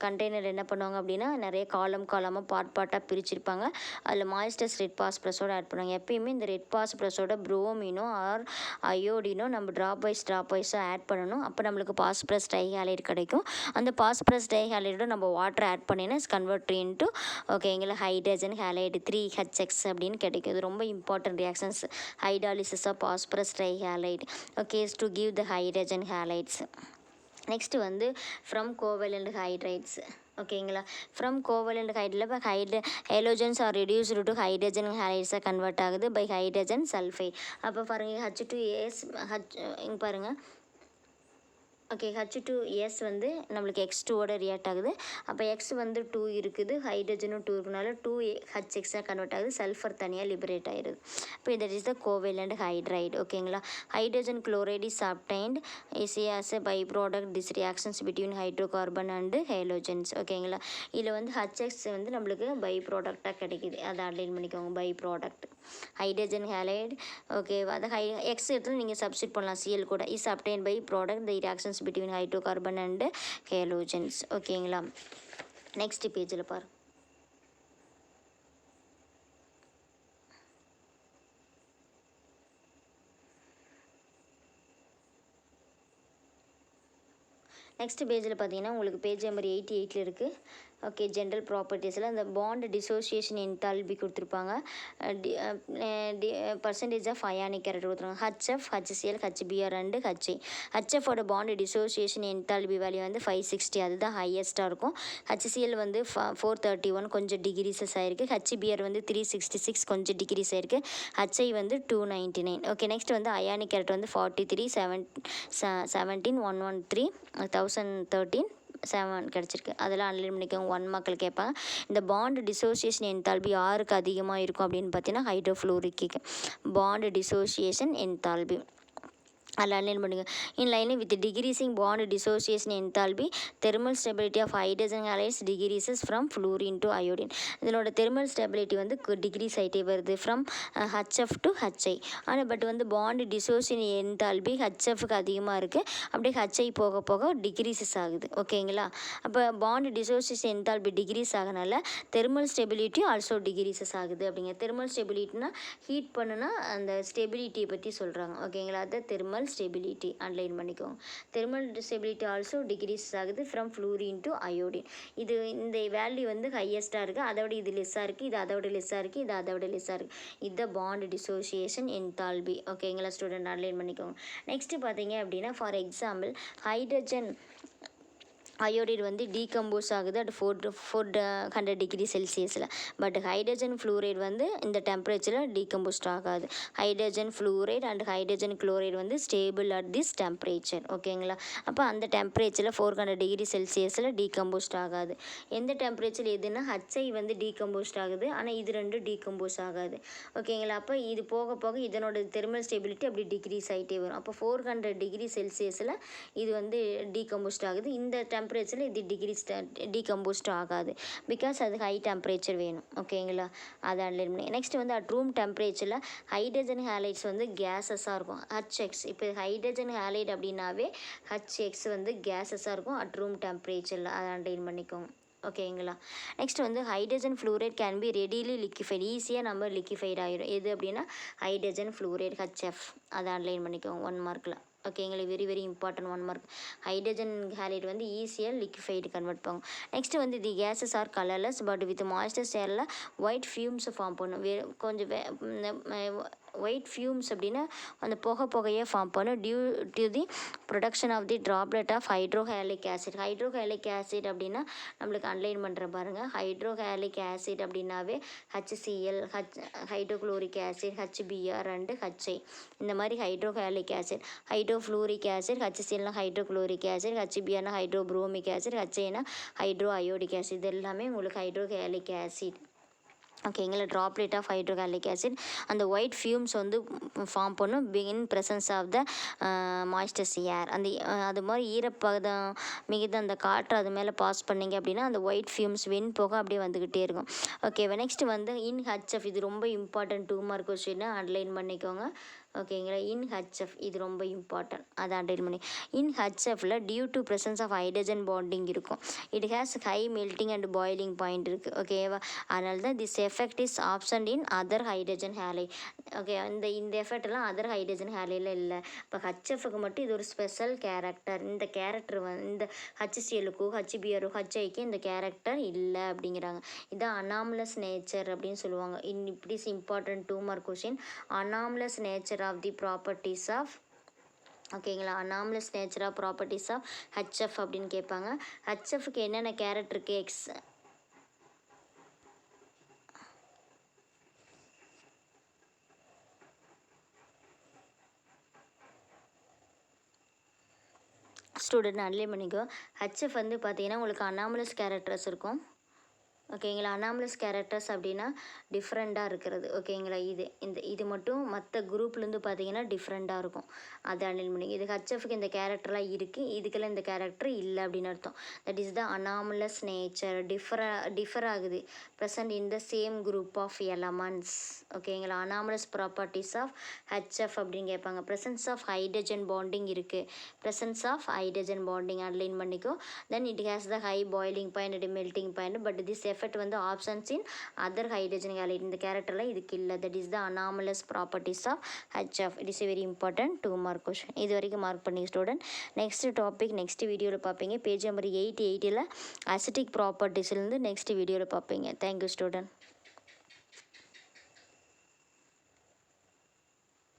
கண்டெய்னர் என்ன பண்ணுவாங்க அப்படின்னா நிறைய காலமாக பார்ட்டாக பிரிச்சிருப்பாங்க. அதில் மாய்ஸ்டர்ஸ் ரெட் பாஸ்பரஸோடு ஆட் பண்ணுவாங்க. எப்பயுமே இந்த ரெட் பாஸ்பரஸோட புரோமினோ ஆர் அயோடினோ நம்ம ட்ராப் வைஸாக ஆட் பண்ணணும். அப்போ நம்மளுக்கு பாஸ்பரஸ் ட்ரைஹாலைடு கிடைக்கும். அந்த பாஸ்பரஸ் ட்ரைஹாலைடோட நம்ம வாட்டர் ஆட் பண்ணினா இஸ் கன்வெர்ட் இன்டு ஓகேங்களா ஹைட்ரஜன் ஹாலைடு 3HX அப்படின்னு கிடைக்கும். இது ரொம்ப important reactions. Hydrolysis of phosphorus trihalide okay to give the hydrogen halides. Next வந்து ஃப்ரம் கோவலண்ட் ஹைட்ரைட்ஸ். ஓகேங்களா. ஃப்ரம் கோவலண்ட் ஹைட்ரில் இப்போ halogens are reduced to hydrogen ஹாலைட்ஸாக கன்வெர்ட் ஆகுது பை ஹைட்ரஜன் சல்ஃபைட். அப்போ பாருங்கள் H2S இங்கே பாருங்கள். ஓகே, H2S வந்து நம்மளுக்கு X2ஓட ரியாக்ட் ஆகுது. அப்போ X வந்து 2 இருக்குது, ஹைட்ரஜனும் 2 இருக்கனால 2HXஆக கன்வெர்ட் ஆகுது. சல்ஃபர் தனியாக லிபரேட் ஆகிடுது. இப்போ that is the covalent hydride. ஓகேங்களா. Hydrogen chloride is obtained is as a by product this reactions between hydrocarbon and halogens. ஓகேங்களா. இதில் வந்து HX வந்து நம்மளுக்கு பை ப்ராடக்டாக கிடைக்கிது. அதை அட்டைன் பண்ணிக்கோங்க, by product hydrogen halide. Okay, அதை எக்ஸ் எடுத்து நீங்கள் சப்ஸ்டிட் பண்ணலாம் Cl கூட. Is obtain by product the reactions between hydrocarbon and halogens. ஓகேங்களா. நெக்ஸ்ட் பேஜில் பாரு. நெக்ஸ்ட் பேஜில் பார்த்தீங்கன்னா உங்களுக்கு பேஜ் நம்பர் 88 இருக்குது. ஓகே, ஜென்ரல் ப்ராப்பர்ட்டிஸில் அந்த பாண்ட் டிசோசியேஷன் என்தால்பி கொடுத்துருப்பாங்க. பர்சன்டேஜ் ஆஃப் அயானிக் கேரக்டர் கொடுத்துருவாங்க. HF, HCl, HBr and HI. ஹச்எஃபோட பாண்ட் டிசோசியேஷன் என்தால்பி வேல்யூ வந்து 560, அதுதான் ஹையஸ்ட்டாக இருக்கும். ஹச்சிசிஎல் வந்து 431, கொஞ்சம் டிகிரீஸஸ் ஆயிருக்கு. ஹச்பிஆர் வந்து 366, கொஞ்சம் டிகிரீஸ் ஆயிருக்கு. ஹச்ஐ வந்து 299. ஓகே, நெக்ஸ்ட் வந்து அயானிக் கேரக்டர் வந்து 43, 17, 113, 1013, 7 கிடச்சிருக்கு. அதெல்லாம் அன்லைன் பண்ணிக்கோங்க. 1 மார்க்கில் கேட்பாங்க. இந்த பாண்ட் டிசோசியேஷன் என்தால்பி யாருக்கு அதிகமாக இருக்கும் அப்படின்னு பார்த்தீங்கன்னா ஹைட்ரோஃப்ளூரிக்கு. பாண்ட் டிசோசியேஷன் என்தால்பி அதில் அன்லைன் பண்ணுங்க. In line with decreasing bond dissociation enthalpy thermal stability of hydrogen halides decreases from fluorine to iodine. இதனோட தெர்மல் ஸ்டெபிலிட்டி வந்து டிகிரீஸ் ஆகிட்டே வருது ஃப்ரம் ஹச்எஃப் டு ஹச்ஐ. ஆனால் பட் வந்து பாண்ட் டிசோசியேஷன் என்தால்பி ஹச்எஃப்க்கு அதிகமாக இருக்குது, அப்படியே ஹச்ஐ போக போக டிகிரீசஸ் ஆகுது. ஓகேங்களா? அப்போ பாண்ட் டிசோசியேஷன் என்தால்பி டிகிரீஸ் ஆகனால தெர்மல் ஸ்டெபிலிட்டியும் ஆல்சோ டிகிரீசஸ் ஆகுது. அப்படிங்க தெர்மல் ஸ்டெபிலிட்டினா ஹீட் பண்ணுனா அந்த ஸ்டெபிலிட்டியை பற்றி சொல்கிறாங்க. ஓகேங்களா? அது தெர்மல் ஸ்டெபிலிட்டி அன்லைன் பண்ணிக்கோங்க. தெர்மல் ஸ்டெபிலிட்டி ஆல்சோ டிகிரீஸ் ஆகுது ஃப்ரம் ஃப்ளூரின் டு அயோடின். இது இந்த வேல்யூ வந்து ஹையஸ்ட்டாக இருக்குது, அதோட இது லெஸ்ஸாக இருக்குது, இது அதோட லெஸ்ஸாக இருக்குது, இது அதோட லெஸ்ஸாக இருக்குது. இது பாண்ட் டிசோசியேஷன் என்தால்பி. ஓகேங்களா ஸ்டூடெண்ட்? அன்லைன் பண்ணிக்கோங்க. நெக்ஸ்ட்டு பார்த்தீங்க அப்படின்னா ஃபார் எக்ஸாம்பிள் ஹைட்ரஜன் அயோடைடு வந்து டீகம்போஸ் ஆகுது அட் 400 டிகிரி செல்சியஸில். பட் ஹைட்ரஜன் ஃப்ளூரைடு வந்து இந்த டெம்பரேச்சரில் டீகம்போஸ்ட் ஆகாது. Hydrogen fluoride and hydrogen chloride வந்து ஸ்டேபிள் அட் திஸ் டெம்பரேச்சர். ஓகேங்களா? அப்போ அந்த டெம்பரேச்சரில் 400 டிகிரி செல்சியஸில் டீகம்போஸ்ட் ஆகாது. எந்த டெம்பரேச்சர் எதுனா ஹச்ஐ வந்து டீகம்போஸ்ட் ஆகுது, ஆனால் இது ரெண்டும் டீகம்போஸ் ஆகாது. ஓகேங்களா? அப்போ இது போக போக இதனோட தெர்மல் ஸ்டெபிலிட்டி அப்படி டிக்ரீஸ் ஆகிட்டே வரும். அப்போ 400 டிகிரி செல்சியஸில் இது வந்து டீகம்போஸ்ட் ஆகுது. இந்த டெம்பரேச்சரில் இது டீகம்போஸ்ட் ஆகாது, பிகாஸ் அது ஹை டெம்பரேச்சர் வேணும். ஓகேங்களா? அதை அன்லைன் பண்ணி நெக்ஸ்ட் வந்து அட் ரூம் டெம்பரேச்சரில் ஹைட்ரஜன் ஹேலைட்ஸ் வந்து கேஸஸாக இருக்கும். ஹச்எக்ஸ், இப்போ ஹைட்ரஜன் ஹேலைட் அப்படின்னாவே ஹச்எக்ஸ் வந்து கேஸஸாக இருக்கும் அட் ரூம் டெம்பரேச்சரில். அதை அன்லைன் பண்ணிக்கோங்க. ஓகேங்களா? நெக்ஸ்ட் வந்து hydrogen fluoride can be readily liquefied, ஈஸியாக நம்ம லிக்விஃபைட் ஆகிடும். எது அப்படின்னா ஹைட்ரஜன் ஃப்ளூரைட் ஹச்எஃப். அதை அன்லைன் பண்ணிக்கோங்க 1 மார்க்கில். ஓகேங்களா? Very very important 1 mark. Hydrogen halide வந்து ஈஸியாக லிக்விஃபைடு கன்வெர்ட் பண்ணும். நெக்ஸ்ட் வந்து the gases are colourless but with moisture சேரில் ஒயிட் ஃபியூம்ஸை ஃபார்ம் பண்ணும். கொஞ்சம் ஒயிட் ஃபியூம்ஸ் அப்படின்னா அந்த புகையை ஃபார்ம் பண்ணும் due to the production of the droplet of hydrohalic acid. Hydrohalic acid அப்படின்னா நம்மளுக்கு அன்லைன் பண்ணுற பாருங்கள். ஹைட்ரோஹேலிக் ஆசிட் அப்படின்னாவே HCl, hydrochloric acid, HBr and HI. இந்த மாதிரி hydrohalic acid. Hydrofluoric acid, HClனா hydrochloric acid, HBrனா ஹைட்ரோப்ரோமிக் ஆசிட், HIனா ஹைட்ரோ அயோடிக் ஆசிட். இது எல்லாமே உங்களுக்கு ஹைட்ரோஹேலிக் ஆசிட். ஓகேங்களா? ட்ராப்லெட் ஆஃப் ஹைட்ரோஹேலிக் ஆசிட் அந்த ஒயிட் ஃபியூம்ஸ் வந்து ஃபார்ம் பண்ணும் இன் ப்ரெசன்ஸ் ஆஃப் த மாய்ஸ்டர்ஸ் ஏர். அந்த அது மாதிரி ஈரப்பதம் மிகுந்த அந்த காற்று அது மேலே பாஸ் பண்ணிங்க அப்படின்னா அந்த ஒயிட் ஃபியூம்ஸ் வெண் போக அப்படியே வந்துக்கிட்டே இருக்கும். ஓகேவா? நெக்ஸ்ட் வந்து இன் ஹச்எஃப். இது ரொம்ப இம்பார்ட்டன்ட் 2 மார்க் கொஸ்டின், அண்டர்லைன் பண்ணிக்கோங்க. ஓகேங்களா? இன் ஹச்எஃப் இது ரொம்ப இம்பார்ட்டன்ட், அதை அண்டர்லைன் பண்ணி. இன் ஹச்எஃப்ல due to presence of hydrogen bonding இருக்கும். It has high melting and boiling point இருக்குது. ஓகேவா? அதனால தான் this effect is absent in other hydrogen halide. Okay, இந்த எஃபெக்ட்லாம் அதர் ஹைட்ரஜன் ஹேலையில் இல்லை. இப்போ ஹச்எஃப்க்கு மட்டும் இது ஒரு ஸ்பெஷல் கேரக்டர். இந்த கேரக்டர் வந்து இந்த HClக்கோ HBrோ HIக்கு இந்த கேரக்டர் இல்லை அப்படிங்கிறாங்க. இதான் அனாமலஸ் நேச்சர் அப்படின்னு சொல்லுவாங்க. It is important 2 mark question. Anomalous nature of the properties of. ஓகேங்களா? Anomalous nature of properties of HF அப்படின்னு கேட்பாங்க. HFக்கு என்னென்ன கேரக்டர் இருக்குது? ஸ்டூடெண்ட் அன்லைன் பண்ணிக்கோ. HF வந்து பார்த்தீங்கன்னா உங்களுக்கு அனாமலஸ் கேரக்டர்ஸ் இருக்கும். ஓகேங்களா? அனாமலஸ் கேரக்டர்ஸ் அப்படின்னா டிஃப்ரெண்ட்டாக இருக்கிறது. ஓகேங்களா? இது மட்டும் மற்ற குரூப்லேருந்து பார்த்தீங்கன்னா டிஃப்ரெண்ட்டாக இருக்கும். அதை அன்லைன் பண்ணி. இது ஹச்எஃப்க்கு இந்த கேரக்டர்லாம் இருக்குது, இதுக்கெல்லாம் இந்த கேரக்டர் இல்லை அப்படின்னு அர்த்தம். That is the anomalous nature. Differ ஆகுது present in the same group of elements. ஓகேங்களா? அனாமலஸ் ப்ராப்பர்ட்டிஸ் ஆஃப் HF அப்படின்னு கேட்பாங்க. ப்ரெசன்ஸ் ஆஃப் ஹைட்ரஜன் பாண்டிங் இருக்குது. Presence of hydrogen bonding underline பண்ணிக்கோ. Then it has the high boiling point and melting point. But this effect வந்து absence in other hydrogen halide இந்த கேரக்டரில் இதுக்கு இல்லை. That is the anomalous properties of HF. It is very important 2 mark question. இது வரைக்கும் mark பண்ணி student. Next topic next வீடியோவில் பார்ப்பீங்க. பேஜ் நம்பர் 880ல் அசிட்டிக் ப்ராப்பர்ட்டிஸ்லேருந்து நெக்ஸ்ட் வீடியோவில் பார்ப்பீங்க. Thank you student.